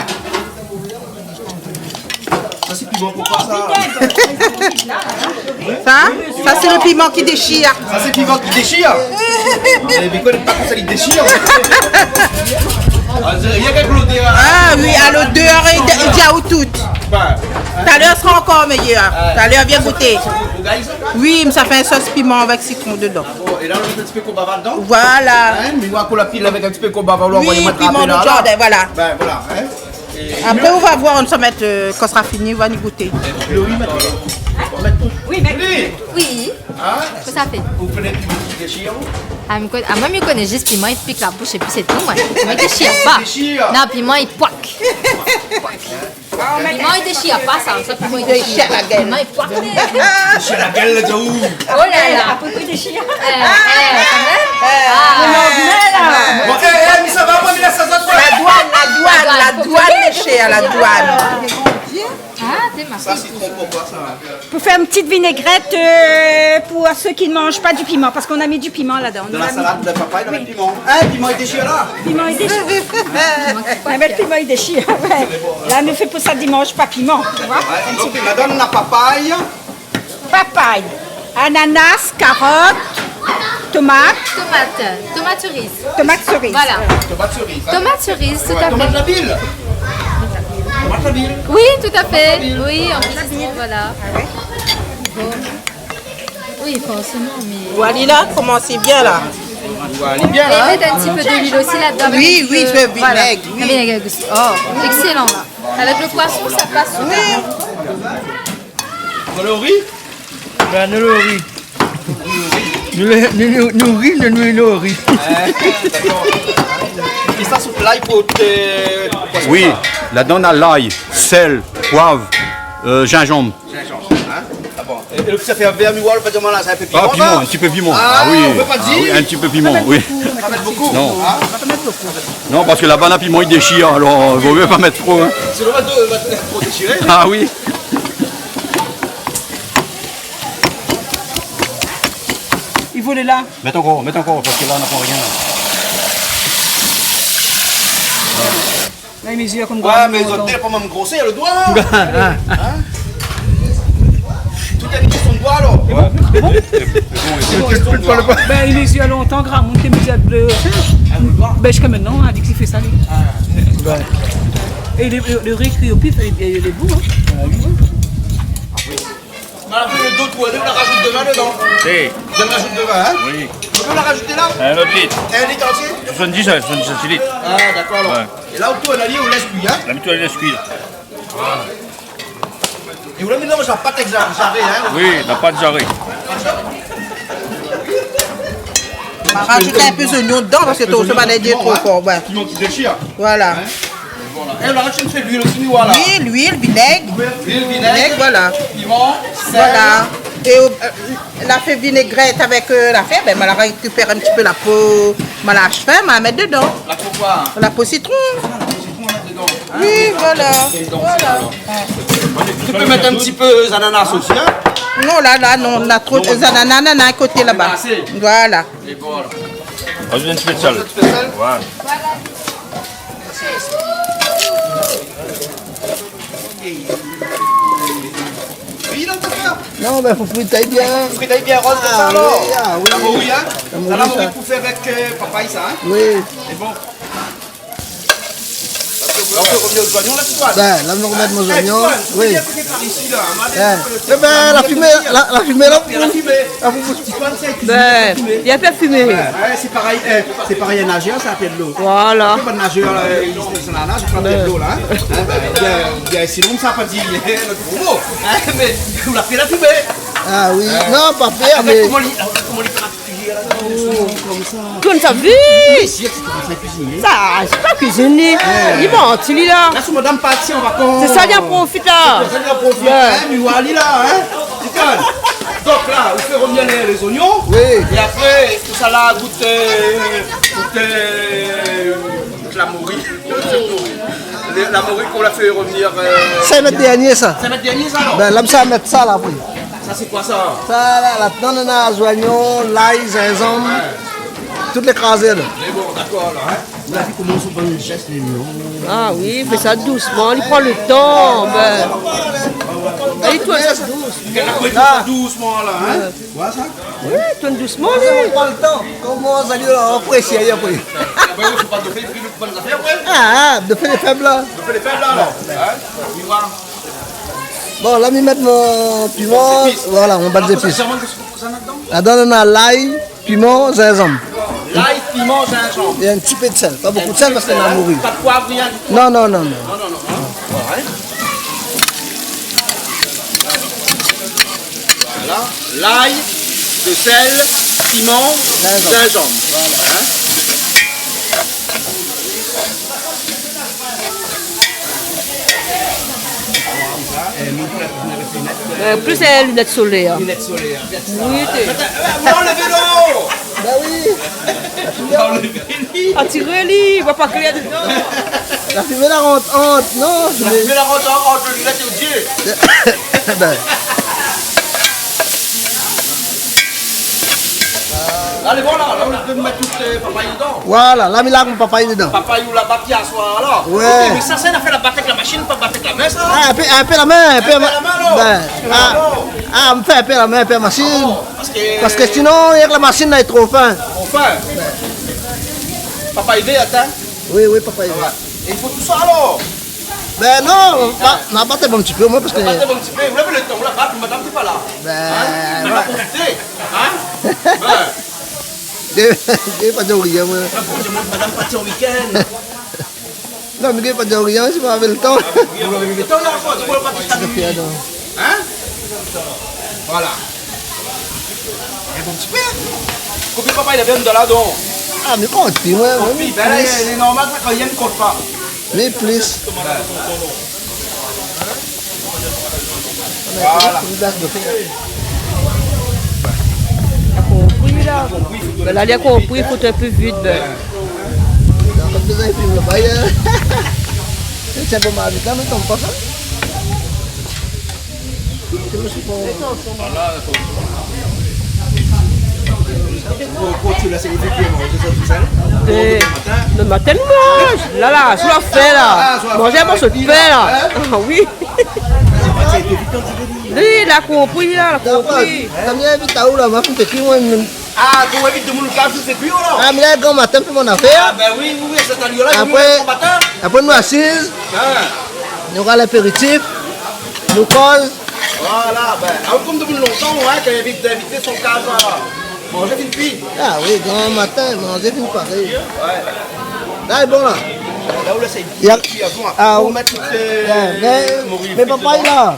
Ça c'est piment pour quoi ça? Ça c'est le piment qui déchire. Ça c'est piment qui déchire. Mais connaît pas que ça il déchire. Ah oui, à l'odeur et déjà ou tout. Tout à l'heure sera encore meilleur. Tout à l'heure viens goûter. Oui, mais ça fait une sauce piment avec citron dedans. Et là on met un petit peu qu'on bava dedans. Voilà. Mais on va qu'on la pile avec un petit peu qu'on bava. Oui, piment de jardin, voilà. Ben voilà. Après on va voir, on va mettre quand ce sera fini, on va y goûter. Oui, mais... Oui. Qu'est-ce que ça fait? Vous prenez du piment qui déchire? Moi, je connais juste piment, il pique la bouche et puis c'est tout. Moi, il déchire pas. Non, piment, il poique. Piment, il déchire pas, ça. Piment, il déchire la gueule. Piment, il poique. Déchire la gueule, de où? Oh là là. Pourquoi il déchire? Bon, mais ça va, moi, mais là, ça doit La douane déchire, la douane. Ah, t'es marrant. Ça, c'est trop pourquoi ça? Pour faire une petite vinaigrette pour ceux qui ne mangent pas du piment, parce qu'on a mis du piment là-dedans. De la salade de papaye, on met le piment. Hein, le piment est déchiré là? Piment est déchiré. On va mettre le piment est déchiré. Là, on fait pour ça dimanche, pas piment. Tu vois? Donc, madame, la papaye. Papaye, ananas, carotte, tomate. Tomate cerise. Tomate cerise. Voilà. Tomate cerise. Tomate cerise, tout à fait. Tomate labile. Tomate labile. Oui, tout à fait. Oui, en plus, voilà. Oui, forcément, mais... Voilà là, comment c'est bien là. Voilà, bien là. Et mettre un petit peu d'huile aussi là-dedans. Oui, oui, je veux vinaigre. Un vinaigre. Oh, excellent là. Avec le poisson, ça passe super. Dans le riz? Ben, nous le riz. Nous riz, le riz. D'accord. Et ça, c'est l'ail pour Oui, là-dedans on a l'ail, sel, poivre, gingembre. Et ça fait un verre miroir, pas dire là, ça fait piment. Ah, piment, un petit peu piment. Ah, oui. on peut pas dire. Oui, un petit peu piment, oui. Ça met beaucoup. Non. Ah. Non, parce que la banane à piment il déchire, alors il vaut mieux pas mettre trop. Hein. C'est le va trop déchiré. Ah oui. Il voulait là. Mets encore, parce que là on n'a pas rien. Là, il mesure comme ouais, mais ils ont dit pas même grossir le doigt. Hein? Tout est une question de doigt alors. Ben, il mesure longtemps, grand monde qui mesure bleu. Ben, jusqu'à maintenant, on a dit qu'il fait ça. Et le riz cuit au pif, il est beau. Après, d'autres, on la rajoute de vin dedans. Si. On la rajoute de vin, hein? Oui. On peut la rajouter là? Un autre litre. Un litre entier? 77 litres. Ah, d'accord alors. Ouais. Et là, autour, on a lié, on laisse cuire, hein? La méthode laisse cuire. Et vous l'avez mis dans la pâte jarrée, hein? Oui, la pâte jarrée. On va rajouter un peu d'oignon dedans parce que tu ne vas pas dire trop fort. Ouais. Piment qui déchire. Voilà. Et on a rajouté un peu d'huile aussi, voilà. Oui, l'huile, vinaigre. Huile, vinaigre, voilà. Piment, sel. Voilà. Et elle a fait vinaigrette avec la fève, ben, elle a récupéré un petit peu la peau, elle a achevé, elle a mettre dedans. La peau quoi? La peau citron. Dedans. Oui, voilà. Voilà. Tu peux mettre un petit peu d'ananas aussi, hein? Non, là, non, on a trop d'ananas à côté là-bas. Voilà. Et voilà. Rajoute un petit peu de sel. Voilà. Oui, là, t'as fait. Non, mais il faut friter bien. Friter bien rose comme ça alors. Oui. La morue, hein? La La morue, morue ça. pour faire avec papaye, ça, hein? Oui. C'est bon. On peut revenir aux oignons, là, tu vois? Ben, là, on va mettre nos oignons. Oui. Oui. Par ici, là. Eh ben, la fumée, là. La fumée. Ben, il y a pas fumé. Ouais, c'est pareil, un nageur, ça fait de l'eau. Voilà. Pas de nageur, il se nage, il prend de l'eau, là. Bien, sinon, ça n'a pas dit notre promo. Mais vous la fait la fumée. Ah oui. Non, pas faire, mais. Comment les faire cuire, là, comme ça? Comme ça, vite. Oui, si, tu commences à cuisiner. Ça, c'est pas cuisiner. Il va il est là. Là, si madame partit en vacances. C'est ça, il en profite là. C'est ça, il en profite. Hein, mais voilà, là, hein. Tu connais. Donc là, vous faites revenir les oignons. Oui. Et après, tout ça là, goûte la morue. La morue qu'on l'a fait revenir. C'est notre dernier ça. C'est notre dernier ça alors? Ben là, ça mettre ça là après. Ça c'est quoi ça? Ça là-dedans, on a joignon, l'ail, gingembre, toutes les crasées là. Mais bon, d'accord alors. Hein? On a vu comment on se prend une geste les mignons. Ah oui, fais ça doucement, il prend le temps. Allez, toi, ça doucement. Doucement là, hein? Quoi ça? Oui, tourne doucement. On prend le temps. Comment ça lui apprécier après? Il ne faut pas de faire les bonnes affaires après. Ah, de faire les faibles là. De faire les faibles là alors. Oui, voilà. Bon, là, je vais mettre mon piment. Voilà, on bat des épices. Là-dedans, on a l'ail, piment, gingembre. L'ail, piment, gingembre. Il y a un petit peu de sel. Pas beaucoup de sel parce qu'on a mouru. Pas de poivre, rien. Non. Voilà. L'ail, le sel, piment, gingembre. Voilà. Plus c'est lunettes solaires. Lunettes solaires. Oui, Enlevez-le! Ben oui. Enlevez-le! Attirez-le, il ne va pas crier dedans. La fumée la rentre entre, non? La fumée la rentre entre les lunettes et aux yeux. Ben. Allez, voilà, là on peut mettre toutes les papayes dedans. Voilà, là, il a mon papaye dedans. Papaye ou la bâtie à soi, alors. Ouais. Ok, mais ça, on a fait la battre avec la machine, pas battre avec la main, ça. Ah, un peu la main, un peu la main. Ben, on me fait un peu la main, un peu la machine. Parce que sinon, la machine est trop fin. Trop fin. Papaye vert, hein? Oui, papaye vert. Et il faut tout ça alors? Ben non, on a battu un petit peu, moi, parce que... On a battu un petit peu, vous l'avez le temps, vous l'avez battu, madame, t'es pas là. Ben, on va profiter, hein? Je pas de rien, moi. Madame partie au week-end. Non, mais je pas de rien, si vous avez le temps. Vous avez le temps, là, tu peux pas te hein? Voilà. Et bon petit peu. Combien papa il avait $1 donc? Ah, mais compte, puis moi, oui, ben là, il est normal que rien ne compte pas. Mais plus. Voilà. Ben là, il a compris, il faut un peu vite. Comme vous avez pris le bail, c'est un peu mal, mais tombe pas ça. Le matin, mange. Là, sur la fait là. Manger un morceau de pain là. Ah oui. Oui, il a compris là, il a compris. Comme il y a vite à où là, ma fille te crie, moi. Ah, qu'on évite de me faire tout ce cuir là. Ah, mais là, quand matin, fait mon affaire. Ah, ben oui, c'est un lieu là, il matin. Après, nous assises. Nous aura l'apéritif. Nous cause. Voilà, ben, comme depuis longtemps, hein, quand il évite d'inviter son cas à manger une fille. Ah oui, grand matin, manger une pareille. Ouais. Là, est bon là. Là où là, c'est une ah, pour mettre toutes les... Mais papa, il a.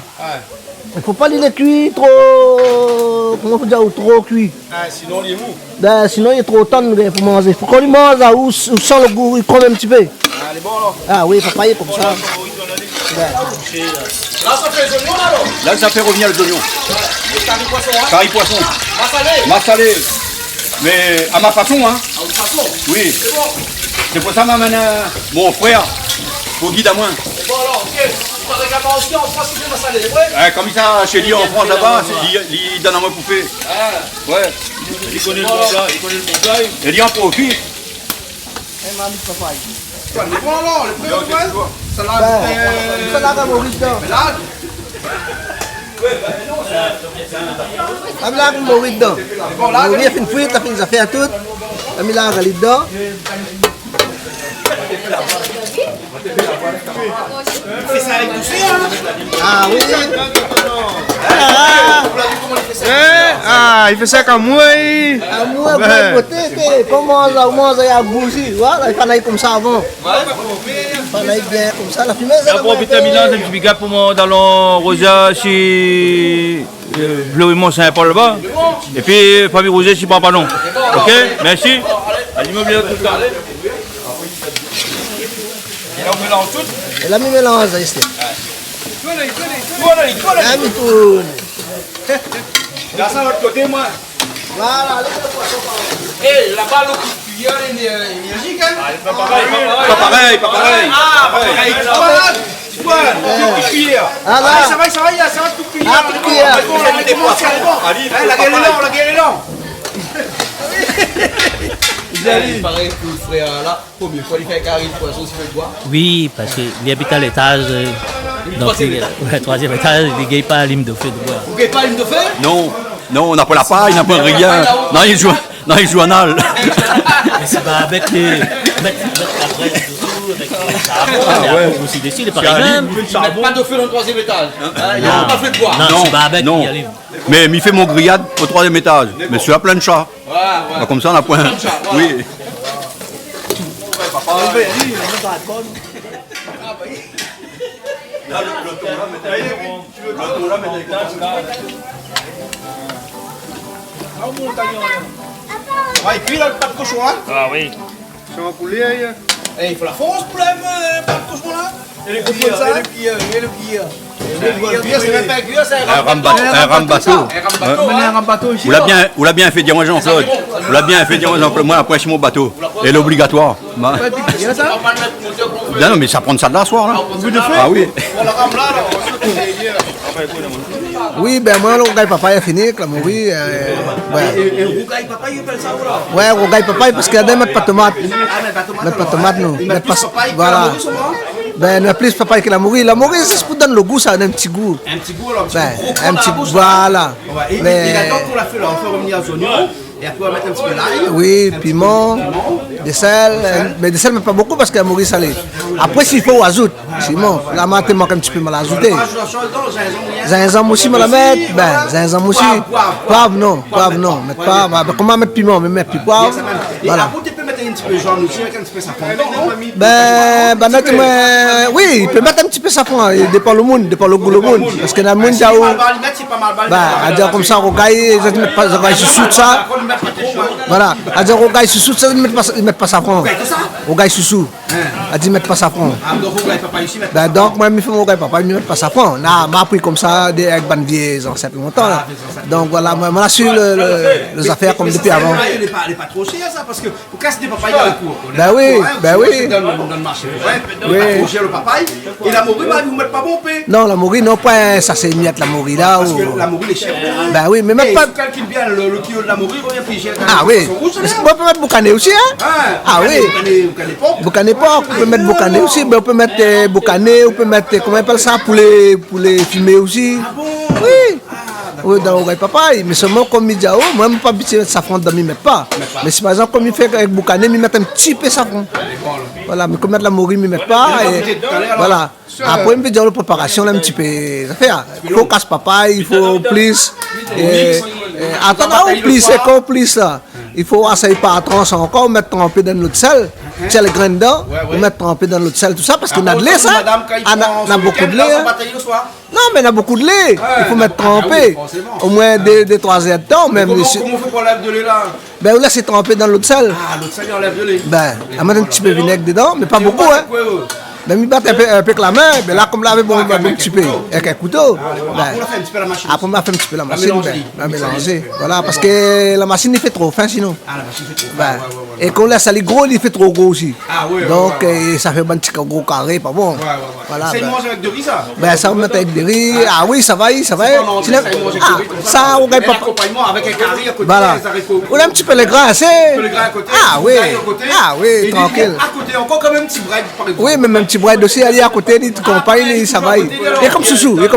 Il ne faut pas les cuire trop. Comment on peut dire, trop cuit. Ah, sinon, il est mou. Ben, sinon, il est trop tendre pour manger. Il faut qu'on lui mange là où sent le goût, il crame un petit peu. Ah, il est bon alors. Ah oui, papa, il est comme ça. Là, ça fait les oignons alors. Là, ça fait revenir les oignons. Les carrés poisson, hein. Carré poisson. Massalé. Massalé. Mais à ma façon, hein. À votre façon. Oui. C'est bon. C'est pour ça que m'amène mon frère au guide à moi. C'est bon alors, ok. Pas de gamin aussi en France, il fait massalé, c'est vrai? Comme ça, chez lui en France là-bas, il donne à moi bouffer. Ouais. Il connaît le bonsaï, Et il en profite. Et mamie, papa. C'est bon alors, les prix, ça l'a Maurice dedans. Am là con Maurice dedans. Maurice a fait une fuite, a fait une affaire toute. Am là gali dedans. Il fait ça avec tout ça. Ah oui. Ah, il fait ça comme moi. Ah moi, bon côté, comment ça y a bougi, voilà, il fallait comme ça avant. Il fallait bien comme ça, la fumée ça. Pour vitamina, c'est un petit gars pour moi dans le Rosia si le Mont Saint-Paul là-bas. Et puis famille Rosia si papa non. OK, merci. Allez me bien tout le temps. Et là on mélange tout. Et là, on mélange ça ici. Là, on tourne. Là, ça va de l'autre côté, moi. Voilà, allez, et là-bas, l'autre. cuillère énergique, hein? Pas pareil. Ah, pareil. Antoine, petite cuillère. Ah, là. Allez, ça va, toute cuillère. Ah, toute cuillère. C'est bon. La gueule est longue. Pareil pour le frère là, première fois il fait carré de poisson, s'il fait boire. Oui, parce qu'il habite à l'étage. Donc, troisième étage, il ne gagne pas l'hymne de feu de bois. Vous ne gagnez pas l'hymne de feu? Non, on n'a pas la paille, on n'a pas rien. Non, il joue en al. C'est pas avec les. Mettre la braise dessous, avec les charbons, ouais. aussi dessus, les pareils même. Ils ne mettent pas de feu dans le troisième étage. Il n'y a pas de feu de bois. Non, c'est pas avec non. qui allume. Mais il fait mon grillade au troisième étage. Mais celui-là plein de chats. Ouais. Comme ça, on a point. Oui. Ouais, et puis là, le pas de cochon, hein? Ah oui. C'est un poulet, hein? Et il faut la fonce pour le pas de cochon, là? Et le cuillère, c'est même pas un cuillère, c'est Un rambateau. Un rambateau ici. Vous l'a bien fait dire moi Jean-Claude. Vous l'a bien fait dire moi Jean-Claude. Moi après je suis mon bateau. Et l'obligatoire. Non mais ça prend ça de la soir là. Ah oui. Oui, ben moi, le rougail papa est fini, la mourie. Et le rougail papa, il appelle ça où là? Ouais, rougail papa, parce qu'il y a des mettre pas de tomate. Mettre pas de tomate, non. Mettre pas de papaye, voilà. Ben, il plus papaye que la mourie. La mourie, c'est pour donner le goût, ça a un petit goût. Un petit goût, alors, un petit goût, voilà. Et là-dedans, on l'a fait là, on fait revenir les oignons. Et après, on va mettre un petit peu d'ail. Oui, piment, des sel. Mais des sel, mais pas beaucoup parce qu'il y a mourie salée. Après, s'il faut, ajoute. Simon, la matin, manque un petit peu mal ajouté. Zinzam aussi, mal à mettre. Ben, zinzam aussi. Poivre, non. Mettre pas. Comment mettre piment? Mais mettre poivre. Voilà. Après, tu peux mettre un petit peu jaune aussi, avec un petit peu safran. Oui, il peut mettre un petit peu safran. Il dépend le monde, dépend le goût le monde. Parce que dans le monde, il y a où. À dire comme ça, rogaille, ils ne mettent pas sous ça. Voilà, à dire rogaille sous ça, ils ne mettent pas safran. Rogaille sous. À dire mettre pas safran. Donc, moi, je fais mon rogaille papa, ils ne mettent pas safran. On m'a appris comme ça avec ban vieilles ancêtres longtemps. Donc voilà, moi, je suis les affaires comme depuis avant. Il n'est pas trop cher ça, parce que vous cassez des papayes dans le cours. Ben oui. Dans le marché. Il n'est pas trop cher le papaye. Et la mourie, vous ne mettez pas bon pain. Non, la mourie, non, pas ça c'est miette la mourie là. Parce que la mourie est chère. Ben oui, mais même pas. Si tu calcules bien le kilo de la mourie, revient plus cher. Ah oui. On peut mettre boucané aussi, hein? Ah oui. Boucané porc, on peut mettre boucané aussi, mais on peut mettre boucané, on peut mettre, comment on appelle ça, poulet fumé aussi. Oui. Oui, dans le papaye, mais seulement comme il dit, moi, je ne peux pas habituer mettre safran dans mi mettre pas. Mais si par exemple, comme il fait avec boucané, il met un petit peu safran. Voilà, mais comme mettre la mourie, il ne met pas. Voilà. Après, il peut dire la préparation, un petit peu. Il faut casse papaye, il faut plus. Attends, plus, c'est quoi plus là? Il faut essayer par tranche encore, mettre trempé dans l'autre sel. Tu as le grain dedans, mettre trempé dans l'autre sel, tout ça, parce qu'on a de lait, ça. On a beaucoup de lait. Non, mais on a beaucoup de lait. Il faut mettre trempé. Au moins 2-3 heures de temps, même. Comment on fait pour enlever de lait là? Ben là, c'est trempé dans l'autre sel. Ah, l'autre sel, il enlève de lait. Ben, on met un petit peu de vinaigre dedans, mais pas beaucoup, hein. Ben, il bat un peu avec la main, mais là, comme là, avec un petit peu, avec un couteau. Après, on a fait un petit peu la machine. Après, on a fait un petit peu la machine, on a mélangé. Voilà, parce que la machine, il fait trop fin sinon. Ah, la machine fait trop fin. Et quand on laisse aller gros, il fait trop gros aussi. Ah, oui. Donc, ça fait un petit gros carré, pas bon. Voilà. Ça, il mange avec de riz, ça? Ben, ça, on met avec des riz. Ah oui, ça va. Ça, on gagne pas. Accompagnement avec un carré à côté. Voilà. On a un petit peu les gras, c'est. Le gras à côté. Ah oui, tranquille. À côté, encore comme un petit bread, par exemple. Oui, même un petit bread aussi, aller à côté, il te compagne, ça va. Il est comme chouchou, Ok,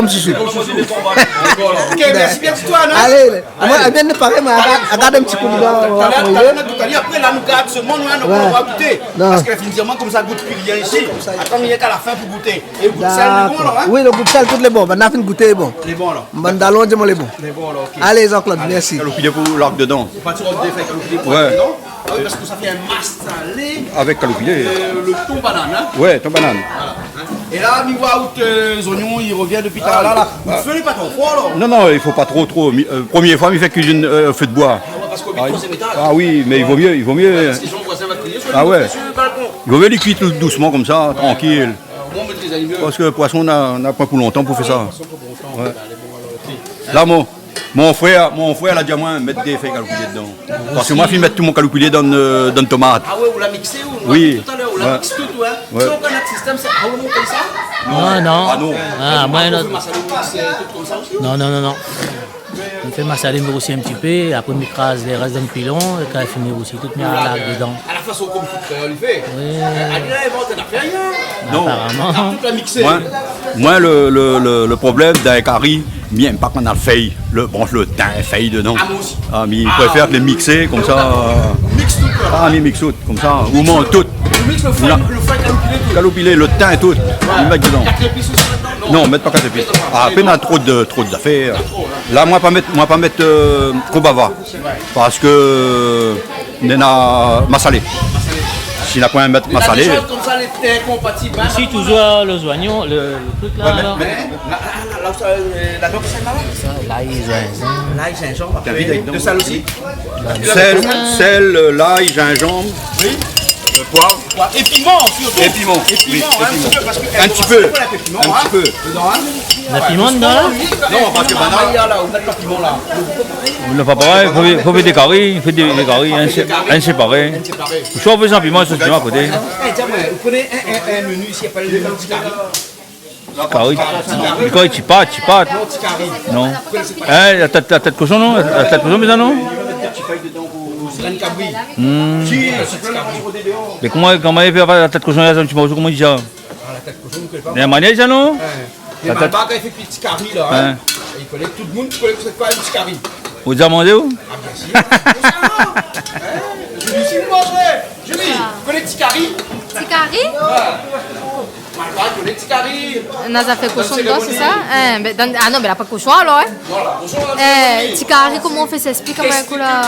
merci bien, toi, non? Allez, on vient de parler, mais regarde un petit peu dedans. Après, là, nous garde seulement, nous, on va goûter. Parce que finalement, comme ça, goûte plus rien ici. Attends, il n'y a qu'à la fin pour goûter. Et le goût de sel, il est bon, là? Oui, le goût de sel, tout est bon. On a fait goûter, bon. Il est bon, là. Mandalon, dis-moi les bons. Il est bon, là, ok. Allez, Jean-Claude, merci. Calopidé pour l'arc dedans. Pas toujours défait, calopidé pour l'arc dedans. Oui, parce que ça fait un masque salé. Avec calopidé. Le thon banane, hein? Ouais, ton banane. Et là, niveau out, les oignons, ils reviennent depuis tout à l'heure. Vous ne faites pas trop froid, là? Non, il ne faut pas trop. Première fois, il fait cuisine feu de bois. Parce qu'au micro, c'est métal. Ah oui, mais il vaut mieux. Parce que les gens voisins vont crier sur le balcon. Il vaut mieux les cuire tout doucement, comme ça, tranquille. Parce que le poisson, on n'a pas pour longtemps pour faire ça. Ouais. Là, moi. Mon frère, il a dit à moi mettre des feuilles calculées dedans. Parce que moi, je vais mettre tout mon calculé dans une tomate. Ah ouais, vous la mixez ou oui. Tout à l'heure, vous la mixez tout, hein. Ouais. Si on connaît le système, c'est à vous comme ça? Non. Ah non. Ah, moi, non. Vous faites tout comme ça aussi? Non. On fait ma saline aussi un petit peu, après on écrase les restes d'un pilon, et quand il finit aussi, tout met à la dedans. À la façon comme tout créole, il fait. Oui. Elle n'a fait rien. Non. Apparemment. Tout la mixé. Moi, le problème d'un curry, même pas qu'on a le feuille, le thym feuille dedans. Ah, moi aussi. Ah, mais il préfère les mixer comme ça. Mixe tout. Ah, mais mixe tout, comme ça. Ou moins tout. Vous mixez le feuille calculé tout. Calopilé, le thym et tout. Il met dedans. Non, mettre pas 4 épices. Ah, à peine à trop d'affaires. Là, moi pas mettre Kobava. Parce que on a massalé. Si on n'a pas mettre massalé. Comme ça, les terres compatibles. Ici, toujours les oignons, le truc là. alors. La dope, c'est là? L'ail, gingembre. L'ail, gingembre. De sel aussi? Sel, l'ail, gingembre. Oui. Le poivre. Et piment surtout. Et piment. Et piment, oui, hein, parce que un petit peu. Un petit peu. La piment dedans là? Non, parce que maintenant. Là, on met le piment là. Le pas pareil, il faut faire des caries, un séparé. Je suis en piment, sauce piment à côté. Vous prenez un menu ici, il n'y a pas le petit carré. Carré, chipat. Non. La tête de cochon, non? La tête de cochon, mais non? Mais comment il fait la tête de cochon, comment il dit ça? Il y a un manière, ça, non? Et ma bague, elle fait petit carré là. Il fallait que tout le monde connaisse que c'est pas un petit carré. Vous avez mangé où? Ah, bien sûr. Julie, si vous mangez, Julie, vous connaissez petit carré? Petit carré? On a fait cochon dedans, c'est ça? Ah non, mais là pas cochon alors. Petit carré, comment on fait ça? Explique comment on là.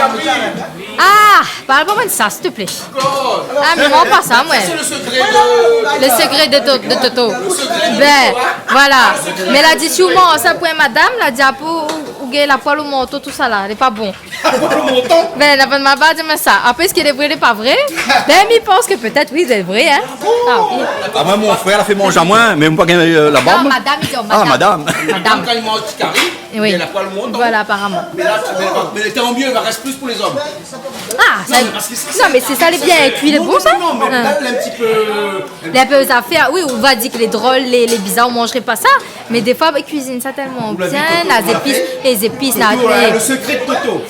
Ah, parle-moi de ça, s'il te plaît. Ah, mais moi, pas ça, moi. Le secret de Toto. Ben, voilà. Mais la dit sûrement, ça pour madame, la diapo, ou la poêle au manteau, tout ça là, elle n'est pas bon. Ben, la bonne ma base, mais ça. Après, est-ce qu'il est vrai, il n'est pas vrai? Ben, mais il pense que peut-être, oui, c'est vrai, hein. Ah, oui. Ah, moi, mon frère a fait manger à moi, mais pas gagné la barbe. Non, madame, il dit Ah, madame. Madame, quand il mange petit carré, oui. il n'a pas le monde. Voilà, apparemment. Mais là, tant mieux, il va rester plus pour les hommes. Ah, ça... non, mais c'est ça, les bien cuits, les bons, ça? Non, mais là, un petit peu. Les peu affaires, oui, on va dire que les drôles, les bizarres, on mangerait pas ça. Mais des fois, ils cuisinent ça tellement bien. Les épices, le secret de Toto.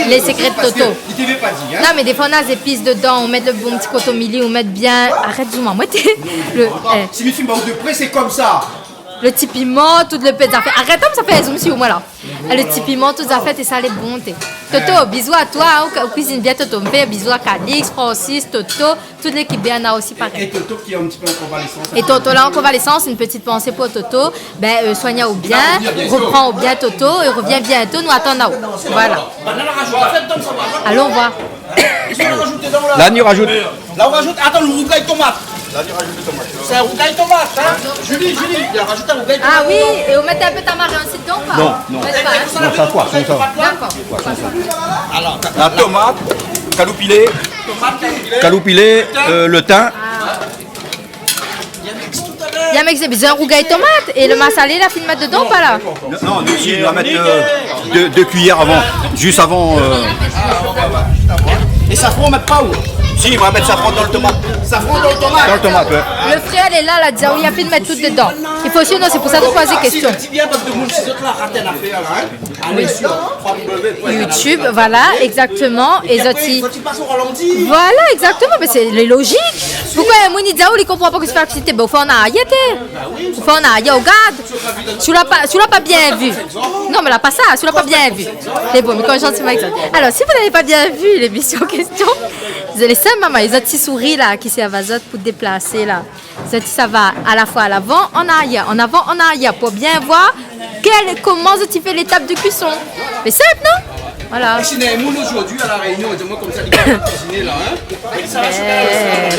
Les secrets de Toto. Il t'avait pas dit, hein? Non, mais des fois, on a des épices dedans, on met le bon petit cotomili, on met bien. Arrête, dis-moi, moi, t'es. Si mes films de près, c'est comme ça. Le petit piment, toutes les petites affaires. Arrête, ça fait les zooms si moi là. Le petit piment, toutes les affaires, et ça, les bontés. Toto, bisous à toi, on cuisine bien Toto. On fait bisous à Cadix, Francis, Toto, toute l'équipe bien a aussi pareil. Et Toto qui est un petit peu en convalescence. Et Toto là en convalescence, une petite pensée pour Toto. Ben, soigne au bien, reprend au bien Toto et revient bientôt, nous attendons. Voilà. Allons voir. Là, on rajoute. Là, on rajoute. Attends, le rougail tomate. Là, on rajoute des tomates. C'est un rougail tomate, hein? Julie, il a rajouté un rougail tomate. Ah oui, et on met un peu tamarin aussi dedans ou pas? Non. Non, ça quoi, ça. D'accord. Alors, la tomate, caloupilé, le thym. Il y a un mec qui dit un rougail tomate et le massalé, la fin de mettre dedans ou pas là? Non, si, on va mettre 2 cuillères avant, juste avant. Et safran, on ne met pas où? Si, on va mettre safran dans le tomate. Safran dans le tomate? Dans le tomate, ouais. Le frère, elle est là, elle a dit, oui, il y a fait de mettre tout dedans. Il faut aussi, non, c'est pour ça que je pose des questions. YouTube, voilà, exactement. Et Zoti. Voilà, exactement, mais c'est logique. Pourquoi moi, il dit, il ne comprend pas que c'est faire activité? Ben, au fond, on a aïe, au fond, on a aïe, regarde. Tu l'as pas bien vu. Non, mais là, pas ça, tu l'as pas bien vu. C'est bon, mais quand j'en suis avec ça. Alors, si vous n'avez pas bien vu l'émission en question, vous allez ça, maman, les autres petits souris là qui servent à pour déplacer là. Ça va à la fois à l'avant, en arrière, en avant, en arrière pour bien voir comment tu fais l'étape de cuisson. Mais simple, non? Voilà. Aujourd'hui à la réunion, moi comme ça, cuisiner là,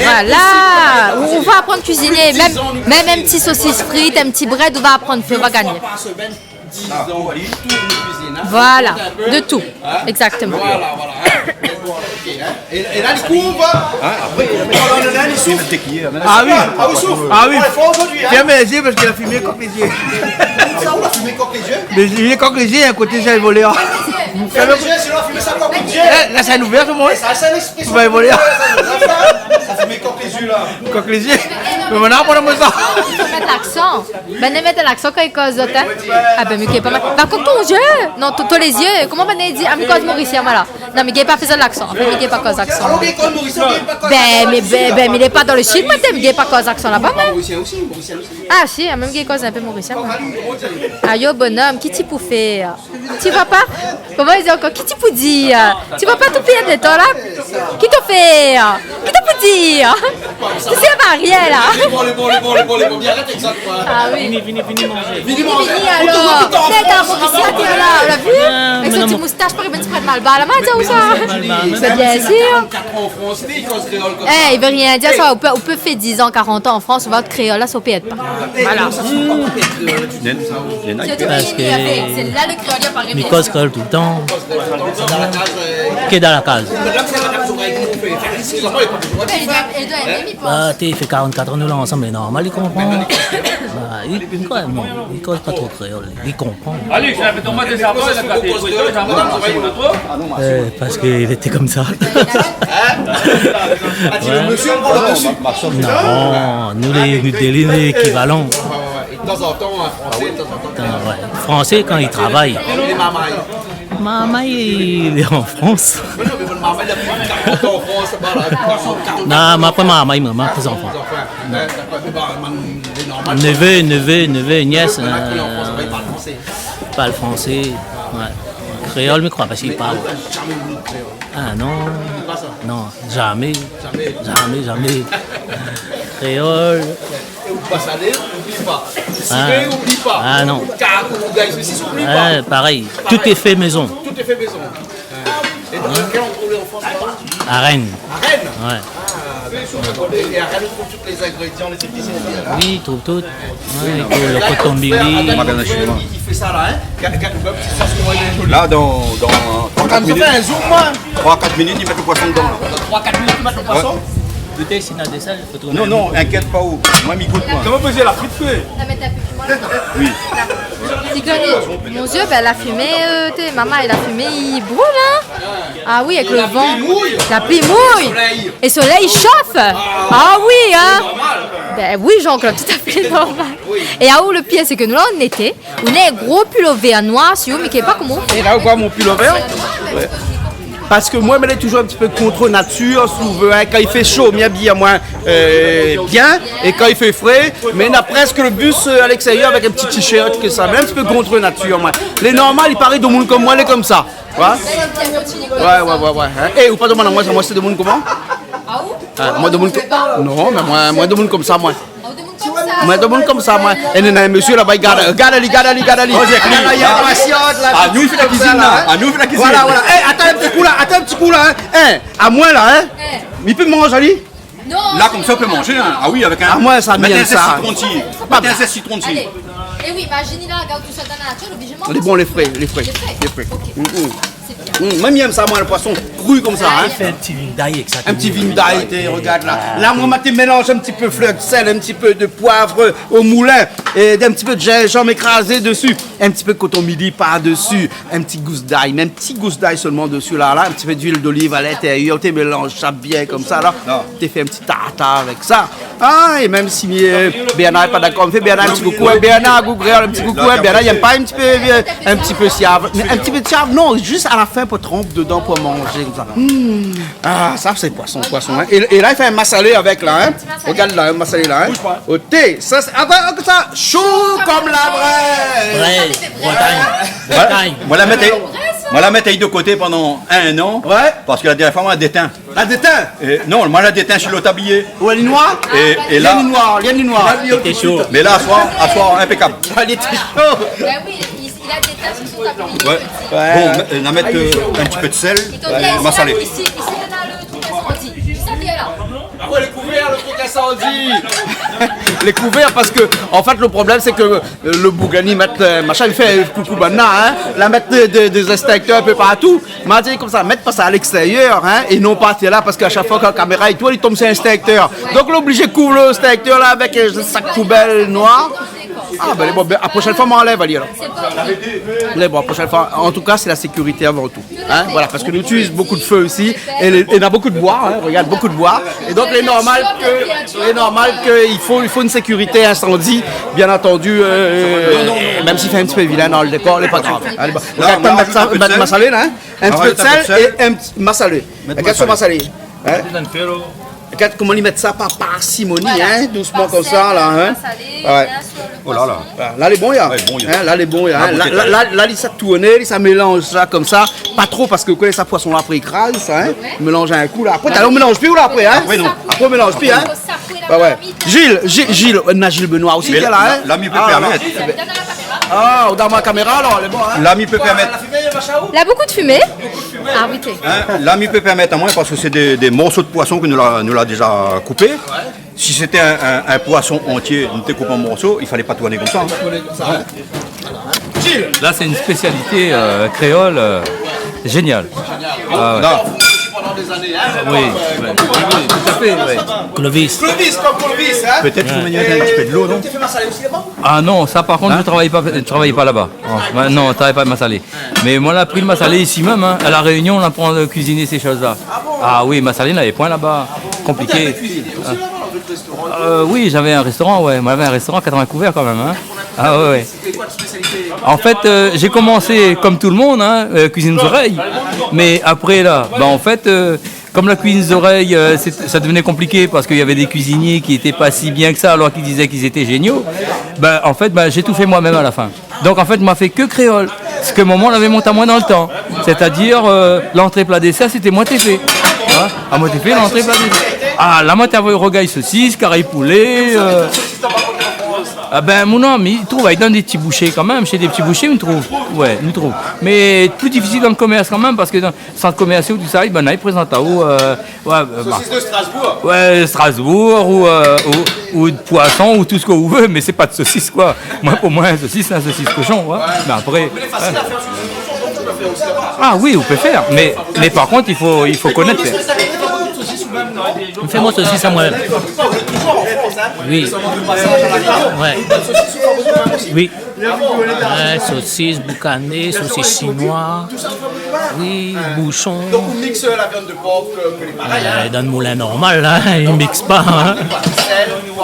voilà. On va apprendre à cuisiner, même un petit saucisse frite, un petit bread, on va apprendre, on va gagner. Voilà, de tout, exactement. Et là, il couvre. Après, il souffle. Ah oui. Ah oui, souffle. Ah oui. On est fort aujourd'hui. Ferme les yeux parce qu'il a fumé coq les yeux. Ça, on a fumé coq les yeux. Mais il est coq les yeux, à côté, j'ai volé. Ferme les yeux, sinon on a fumé ça coq les yeux. Là, c'est ouvert, tout le monde. C'est un expression. Tu vas voler. Ça fumé coq les yeux, là. Coq les yeux. Mais maintenant, on a ça. Il faut mettre l'accent. Ben, ne mettre l'accent quand il cause d'autres. Ah ben, mais qui est pas mal. Par contre, ton yeux. Non, toi les yeux. Comment on dit? Ah, mais cause mauricien, voilà. Non, mais qui est pas fait l'accent. Enfin, mais qui est pas cause l'accent. Alors, il cause mauricien, il est pas cause. Ben, mais il est pas dans le film, mais qui est pas cause l'accent là-bas, mais. Mauricien aussi. Ah, si, même qui est cause un peu mauricien. Ah, yo, bonhomme, qui t'y pour faire? Tu vas pas? Comment ils disent encore? Qui t'y pour dire? Tu vas pas tout payer de temps là? Qui t'a fait? Qui t'a pour dire? Tu sais pas rien là. Les bons, bien arrête avec ça. Ah oui. Vini manger. Vini manger. Alors, t'es dans mon là, on l'a vu? Avec sa petite moustache, par exemple, tu prends mal bas la main, ou ça? C'est bien sûr. 4 ans en France, il cause créole comme Eh, il veut rien dire, ça. On peut faire 10 ans, 40 ans en France, on va être créole, là, ça peut être pas. Voilà. Parce que C'est là le créole, il pas je cause créole tout le temps. Qui est dans la case. Elle doit aimer, il pense. Bah, il fait 44 ans, nous là ensemble, mais normal, il comprend. Bah, il, quand même, non, il cause pas trop créole, il comprend. Allez, je l'ai fait tomber des arbres, il a gâté. Parce qu'il était comme ça. monsieur prend le dessus. Non, nous les équivalents. De temps en temps, français, de temps en temps. Ouais. Français quand il travaille. Les mamailles. Maman, il est en France. Mais non, mais votre maman, il a plus de 40 ans en France, c'est pas là. Non, ma pas maman, il m'a pris enfant. Neveu, nièce. Parle français. Ouais. Créole, mais quoi, parce qu'il parle. Ah non. Non, jamais. Créole. Pas salé, oublie pas. Sucré, oublie pas. Ah non. Caracou, ceci, oublie pas. Pareil, tout est fait maison. Tout est fait maison. Et dans quel endroit en France? À Rennes. À Rennes? Ouais. Et à Rennes, on trouve tous les ingrédients, les épices. Oui, tout. Ouais, le coton billy. Il fait ça là, hein? Là, dans 3-4 minutes. Un zoom, moi. 3-4 minutes, ils mettent le poisson dedans. 3-4 minutes, ils mettent le poisson? Peut-être s'il y a des salles, il faut trouver. Non, inquiète pas où. Moi, m'y goûte, moi. Comment faisait la frite feu? Oui. Mon Dieu, ben, la fumée, maman, elle a fumé, il brûle, hein? Ah oui, avec le vent. La pluie mouille. Et le soleil chauffe. Ah oui, hein? Ben oui, Jean-Claude, tout à fait normal. Et à où le pire, c'est que nous, là, on était, on a un gros pull vert noir sur mais qui n'est pas comment on fait. Et là, quoi, mon pull vert? Parce que moi, je suis toujours un petit peu contre nature, souvent, quand il fait chaud, bien, bien, et quand il fait frais, mais on a presque le bus à l'extérieur avec un petit t-shirt, que ça, mais un petit peu contre nature, moi. Les normales, il paraît de monde comme moi, les comme ça. Ouais. Et ou pas de moi, c'est de monde comment? Moi, de monde comme non, mais moi, de monde comme ça, moi. Moi, de monde comme ça, moi. Et il y a un monsieur là-bas, regarde. Ah, nous, il fait la cuisine, là. Ah, nous, il fait la cuisine. Voilà. Eh, attends un petit coup, là. Hein. À moi, là, hein. Il peut manger, lui? Non. Là, comme ça, on peut manger, hein. Ah oui, avec un. Ah, moi, ça me vient ça. Mettez un citron dessus. Allez. Et oui, imaginez là, regarde tout ça dans la nature, l'obligement. Les bons, les frais. Même j'aime ça, moi, le poisson cru comme ça. Hein. Fait un petit vin d'ail avec ça. Un petit vin d'ail, regarde là. Là, moi, je mélange un petit peu fleur de sel, un petit peu de poivre au moulin, et un petit peu de gingembre écrasé dessus, un petit peu de coton midi par-dessus, un petit gousse d'ail, mais un petit gousse d'ail seulement dessus, là, un petit peu d'huile d'olive à l'intérieur, tu mélanges ça bien comme ça, là. Tu fais un petit tartare avec ça. Ah, et même si Bernard n'est pas d'accord, on fait Bernard un petit coucou, Bernard, un petit coucou, Bernard, il n'aime pas un petit peu siave. Un petit peu de siave, non, juste à la fin pour tremper dedans pour manger comme ça. Ah, ça c'est poisson. Hein. Et là, il fait un massalé avec là, hein. Regarde là, un massalé là, hein. Au thé, ça c'est ça, chaud comme la braise. Bretagne. Moi, la mettais de côté pendant 1 an. Ouais. Parce que la dernière fois, on l'a déteint. La déteint? Non, moi, la déteint chez le tablier. Ou elle est noire? Et là. Il y a du noir. C'était chaud. Mais là, à soir, impeccable. Ben oui, il a des tasses qui sont appelées. Ouais. Bon, on va mettre un petit peu de sel. On va saler. Ici, on a le truc incendie. Ça vient là. Ah ouais, le couvert, le truc Les couverts, parce que en fait le problème c'est que le Bougani machin il fait coucou maintenant, hein, la mettre des extincteurs un peu partout, m'a dit comme ça, mettre pas ça à l'extérieur, hein, et non pas là parce qu'à chaque fois que la caméra et tout, il tombe sur un extincteur. Donc l'obligé de couvrir le extincteur là avec un sac poubelle noir. Ah ben bon, la prochaine fois m'enlève Ali alors. Mais bon, la prochaine fois, en tout cas c'est la sécurité avant tout. Hein, voilà, parce que nous utilisons beaucoup de feu ici et il y a beaucoup de bois, hein, regarde beaucoup de bois. Et donc il est normal qu'il faut une sécurité incendie, bien entendu, même s'il fait un petit peu vilain dans le décor, il n'est pas grave. Allez, bon. Mettre ma salée, hein, un petit peu de sel et un petit ma salée. Regarde sur ma salée. Regarde comment ils mettent ça par parcimonie, hein, doucement comme ça, là. Hein. Ouais. Oh là là. Là, les bons, il y a. Là, les bons, il y a. Là, il s'est tourné, ça mélange ça comme ça. Pas trop parce que vous connaissez ça poisson là après écrase, ça, hein. Mélange un coup là. Après, on mélange plus ou là après, hein. Après, on mélange plus, hein. Ouais. Gilles, on a Gilles Benoît aussi qui est là, hein. L'ami peut permettre. Ah, dans ma caméra alors, elle est bon, hein. L'ami peut permettre. Il y a beaucoup de fumée. Arbitré. Hein, l'ami peut permettre à moins parce que c'est des morceaux de poisson que nous l'a déjà coupé. Si c'était un poisson entier, nous te coupé en morceaux, il fallait pas tourner comme ça. Hein. Là, c'est une spécialité créole géniale. Ah, ouais. Oui, tout à fait. Ouais. Clovis. Hein. Peut-être qu'il faut mettre un petit peu de l'eau, non? Ah non, ça par contre, je ne travaillais pas là-bas. Oh, non, je ne travaillais pas de massalé. Mais moi, on a pris le massalé ici même, hein. À La Réunion, on apprend à cuisiner ces choses-là. Ah oui, massalé, on avait point là-bas. Compliqué. Oui, j'avais un restaurant, ouais. Moi, j'avais un restaurant 80 couverts quand même. Hein. Ah ouais. En fait, j'ai commencé comme tout le monde, hein, cuisine d'oreilles. Mais après là, en fait, comme la cuisine d'oreilles, ça devenait compliqué parce qu'il y avait des cuisiniers qui n'étaient pas si bien que ça, alors qu'ils disaient qu'ils étaient géniaux. En fait, j'ai tout fait moi-même à la fin. Donc en fait, je m'ai fait que créole. Ce que moment on avait monté à moi dans le temps. C'est-à-dire, l'entrée plat dessert, c'était moitié fait. Hein? À moitié fait, l'entrée plat dessert. Ah, la moitié avait rogaille saucisse, carré poulet. Mon homme, il trouve, il donne des petits bouchers quand même. Chez des petits bouchers, on trouve. Ouais, on trouve. Mais plus difficile dans le commerce quand même, parce que dans le centre commercial, tout ça, il présente à où saucisse de Strasbourg. Ouais, Strasbourg, ou de poisson, ou tout ce que vous voulez, mais c'est pas de saucisse, quoi. Moi, pour moi, un saucisse, c'est un saucisse cochon. Ouais. Mais après. Ah oui, vous pouvez faire. Mais par contre, il faut connaître. Fais-moi saucisse à moi-même. Oui. Ouais. Oui. Ouais, saucisse, boucané, saucisse chinois. Oui, bouchon. Donc on mixe la viande de porc que les pareils. Dans le moulin normal, là, il ne mixe pas. Hein.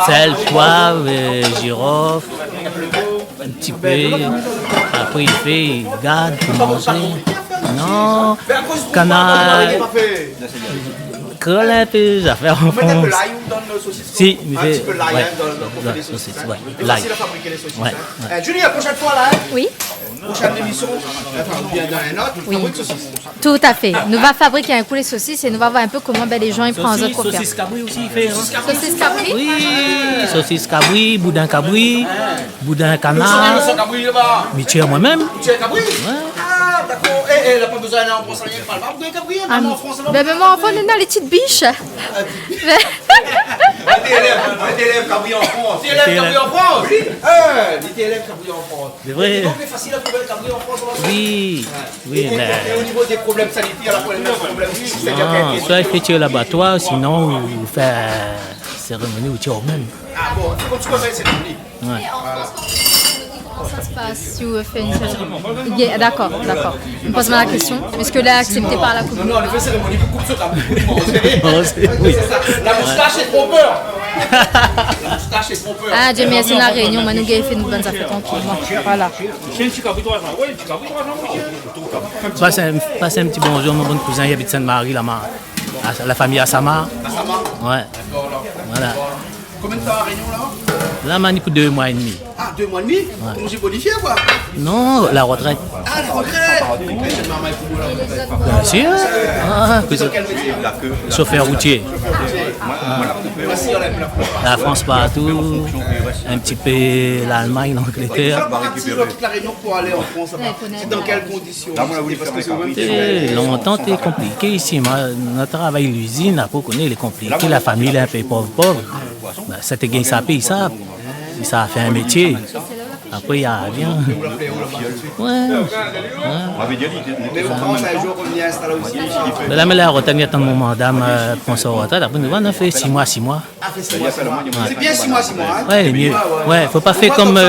Sel, poivre, girofle, un petit peu. Après, il garde pour manger. Non, canard. Colle un peu, j'affaire en France. Vous mettez un peu l'ail dans le saucisson? Si, mais un petit peu l'ail dans les saucisses. Ouais, l'ail. C'est facile à fabriquer les saucisses. Ouais. Julie, la prochaine fois, là, hein? Oui. Prochaine émission, bien dans un autre, oui. Saucisses. Tout à fait. Nous va fabriquer un coup les saucisses et nous va voir un peu comment les gens ils prennent autres coffres. Saucisse cabri aussi, il fait. Saucisse cabri? Oui. Saucisse cabri, boudin cabri, boudin canard. Michel moi-même. Michel cabri? Ouais. Ah, d'accord. Elle n'a pas besoin d'aller en France, rien pas le boudin cabri, même en France. Mais même en France, on a les petites biches. DTLF cabri en France. DTLF cabri en France? Oui. DTLF cabri en France. C'est vrai. Donc, c'est facile à trouver le cabri en France. Oui. Oui, mais. Et au niveau des problèmes sanitaires, la problème, non, soit il fait tuer l'abattoir, sinon vous faites cérémonie ou tuer au même. Ah bon, c'est comme tu peux faire cette cérémonie. Ouais. Comment ça se passe si vous faites une cérémonie? D'accord. On pose la question. Est-ce que là, accepté par la coupe? Non, on fait cérémonie, vous coupez ça, vous manger. Oui. La moustache est trop peur. La moustache est trop peur. Ah, Dieu merci, la réunion, Manu Gay fait une bonne affaire tranquille. Voilà. Passez un petit bonjour, mon bon cousin, il habite Sainte-Marie, la famille Assama. Ouais. Voilà. Combien de temps à Réunion là? Là, Mani pour 2 mois et demi. Ah, 2 mois et demi? Ouais. Congé bonifié quoi? Non, la retraite. Ah, la retraite? Bien sûr. Ah, chauffeur routier. La France partout, un petit peu l'Allemagne, l'Angleterre. Toute la Réunion pour aller en France, c'est dans quelles conditions? Longtemps, c'est compliqué ici. Moi, notre travail, l'usine, après, on connaît, il est compliqué. La famille est un peu pauvre. Ben, c'était gain ça paye ça. Ça a fait un métier. Après, il y a rien. Ouais. Mais vous commencez à un jour revenir installer aussi. Mais là, la retenue tant mon madame prend sa retraite. Après, nous on fait 6 mois. C'est bien 6 mois. Ouais, c'est mieux. Ouais, faut pas faire comme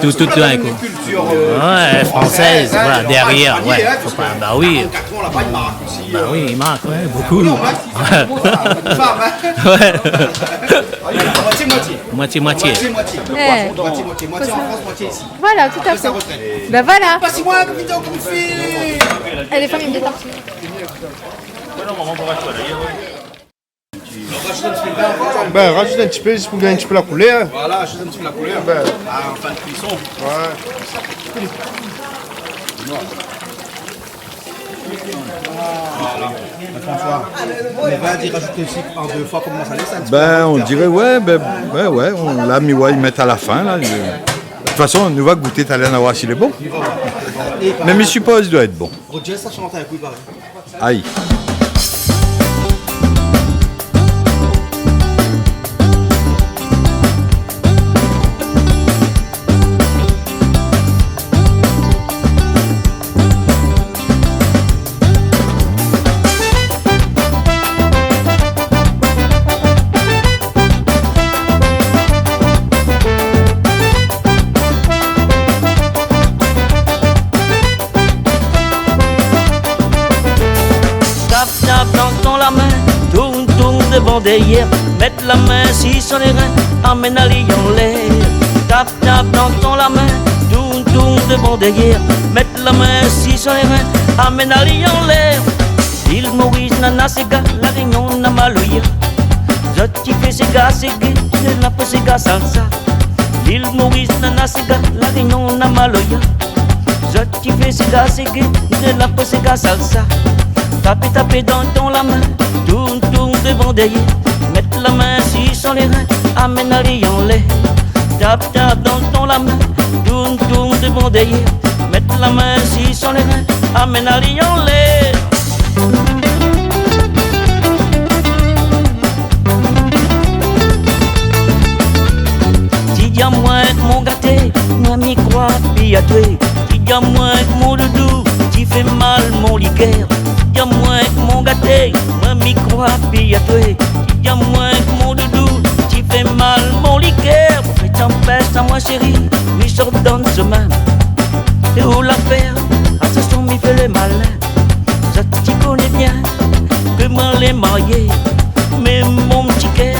tout d'un coup. Ouais, française, voilà, derrière. Ouais, faut pas. Bah oui. Bah oui, il manque, ouais, beaucoup. Ouais. Moitié. Moitié en France, moitié ici. Voilà, tout à fait. Ben voilà. Passez-moi comme vidéo comme fille. Elle est famille de temps. Ben, rajoute un petit peu, juste pour gagner un petit peu la couleur. Voilà, rajoute un petit peu la couleur. En fin de cuisson. Ouais. François, on va dire rajouter aussi en 2 fois comment ça laisse. Ben, on dirait, ouais, on l'a mis, ouais, ils mettent à la fin, là. De toute façon, on va goûter, t'as l'air d'avoir s'il est bon. Mais je suppose qu'il doit être bon. Roger, ça chante un coup, pareil. Aïe. Derrière, mettre la main si sur les reins, amène à l'île en l'air. Tape, dans ton la main, tourne devant derrière, mettre la main si sur les reins, amène à l'île en l'air. L'île Maurice, nana, c'est gars, la réunion, n'a maloya. Zoti fait ses gars, c'est gay, ne n'a pas ses gars salsa. L'île Maurice, nana, c'est gars, la réunion, n'a maloya. Zoti fait ses gars, c'est gay, ne n'a pas ses gars salsa. Taper dans ton la main, tourne devant derrière, mettre la main si sur les reins, amène à l'île en l'air. Tape dans ton la main, tourne devant derrière, mettre la main si sur les reins, amène à l'île en l'air. Dis à moi mon gâté, moi m'y crois, puis à toi. Dis à moi mon doudou, tu fais mal mon ligueur. Dis à moi mon gâté, moi m'y crois, puis à toi. Dis à moi mon doudou, tu fais mal mon liqueur. Fais tempête à moi chérie, m'y sort dans ce même. Et où la faire, à ce son m'y fait le malin. Ça tu connais bien, que moi les marier. Mais mon petit cœur,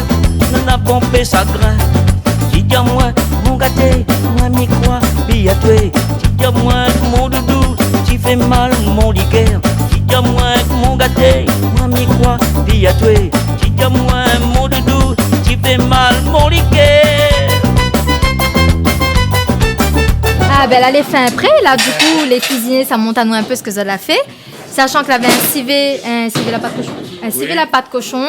n'en a pompé sa grain. Dis à moi mon gâté, moi m'y crois, puis à toi. Dis à moi mon doudou, tu fais mal mon liqueur. Dis à moi mon gâté, moi m'y crois, puis à toi. Dis à moi mon doudou, tu fais mal mon liqueur. Ah ben là les fins prêts, là du coup les cuisiniers ça monte à nous un peu ce que ça l'a fait. Sachant que l'avait civé la pâte cochon. Civé la pâte cochon.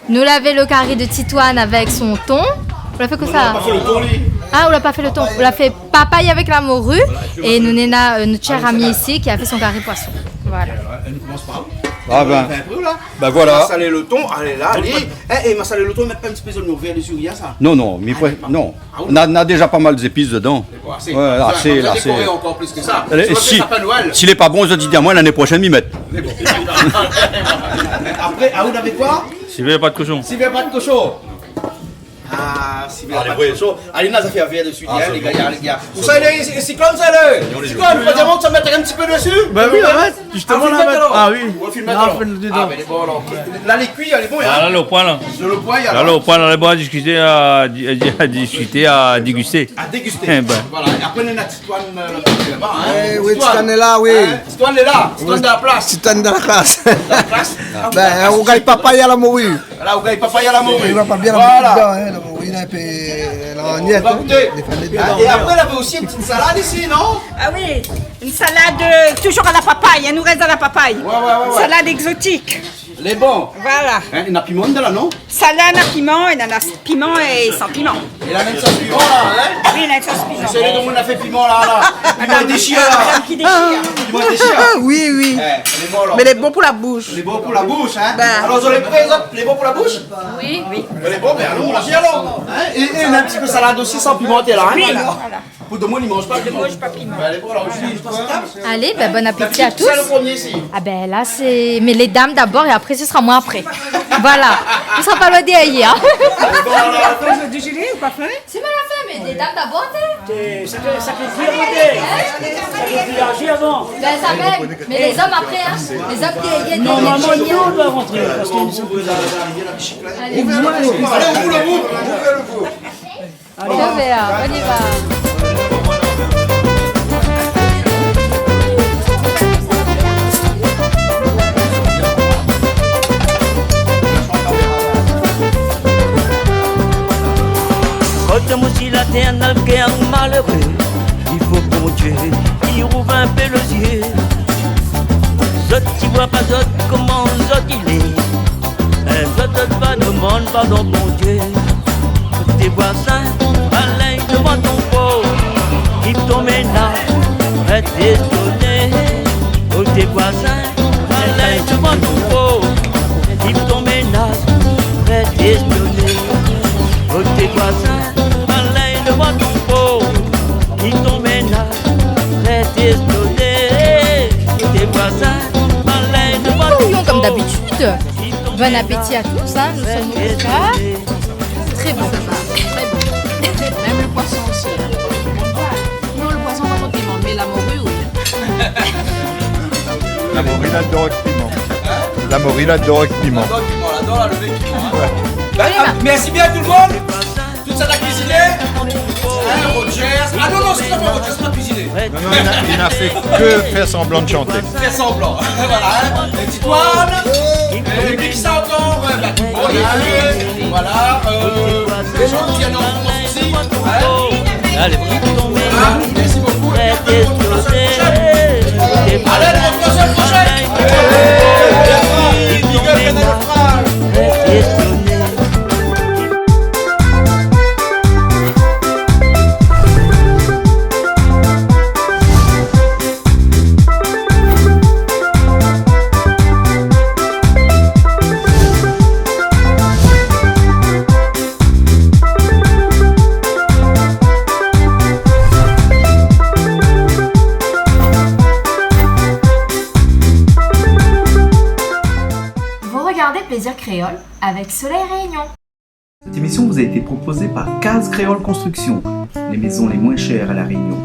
Nous l'avait le carré de titoine avec son thon. On l'a fait que ça. Ah, on l'a pas fait le thon. On l'a fait papaye avec la morue. Et nous n'avons notre cher ami ici qui a fait son carré poisson. Voilà. Elle commence par où? Ah ben, ben voilà. Massaler le thon, allez là, allez. Et massaler le thon, mettre pas un petit peu d'oignon vert dessus, il y a ça. Non, mais non. On a déjà pas mal d'épices dedans. Ouais, assez. Encore plus que ça. S'il est pas bon, je dis à moi l'année prochaine m'y mettre. Après, vous avez quoi? Civet pas de cochon. Civet pas de cochon. Ah, civet pas de cochon. Allez, là, ça fait un verre dessus, les gars. Vous savez, c'est comme ça, là. C'est quoi, le président, tu vas mettre un petit peu dessus? Bah oui, arrête, justement là. Ah oui. On va filmer alors. Ah, mais bon, alors. Là, les cuits, elle est bon, là, le point, là. Le point, il y a. Là, le point, on est bon à discuter, à déguster. À déguster. Voilà. Et après, on a Titoine là-bas. Oui, Titoine est là, oui. Titoine est là. Titoine de la place. Titoine de la classe. Ben, on gagne papaye à la morue. Là, on gagne papaye à la morue. Il va pas bien la morue, là, puis la niette. Et après, elle avait aussi une petite salade ici, non? Ah oui, une salade toujours à la papaye, elle nous reste à la papaye. Ouais. Salade exotique. Les bons. Voilà. Hein, il y a piment dedans, là, non? Salade à piment, il y en a piment et sans piment. Et la même sauce piment, là, hein? Oui, la sauce piment. C'est celui dont on a fait piment, là. Piment déchire, là. Qui déchire. Piment déchire. Oui, oui. Les bons, là. Mais les bons pour la bouche. Les bons pour la bouche, hein? Ben. Alors, vous avez pris les bons pour la bouche? Oui. Les bons, ben allons, on l'a fait alors. Hein? Et on a un petit peu de salade aussi sans pimenter, là. Hein? Oui, Voilà. voilà. Pour de moi, ils ne mangent pas de piment. Ils ne mangent pas piment. Ben, les bons, alors, je dis, Allez, ben, bon appétit à tous. C'est le premier ici. Ah ben là, c'est... Mais les dames d'abord et après, ce sera moi après. Voilà. On ne sera pas loin d'y hein. Vous êtes déjeuné ou pas faim? C'est mal à faire, mais des dames d'abord, Ça fait cuire avant. Ben ça même. Mais les hommes après, hein. Les hommes qui viennent Normalement, nous, on doit rentrer. Parce que nous sommes Allez, ouvre le four. je vais là, on y va. Quand aussi la terre n'a qu'un malheureux, il faut pour Dieu, il rouvre un peu les yeux. Zot qui voit pas zot, comment zot il est. Zot pas demande pardon pour Dieu. Tes voisins, allez devant ton pot, il ton ménage, est étonné. Oh tes voisins, allez devant ton pot, il ton ménage, est étonné. Oh tes voisins, allez devant ton pot, il ton ménage, est étonné. Oh tes voisins, allez devant ton pot. Comme d'habitude. Bon appétit à tous, hein. Nous sommes au repas. Très bon. Très bon. Même le poisson aussi. Non, le poisson, pas trop piment, mais la morue, oui. La morue, il adore avec piment. La morue, il adore avec piment. Merci bien tout le monde. Tout ça l'a cuisiné. Hein, Rogers. Ah non, non, c'est pas Rogers, c'est pas cuisiné. Non, il n'a fait que faire semblant de chanter. Fait semblant. Voilà, hein. Les petites toiles. Et puis ça encore. Voilà. Les gens qui viennent en France aussi. Allez, voilà. Merci beaucoup. Allez, on se retrouve prochaine. Big up, Canal Austral. Plaisir créole avec Soleil Réunion. Cette émission vous a été proposée par Case Créole Construction, les maisons les moins chères à La Réunion.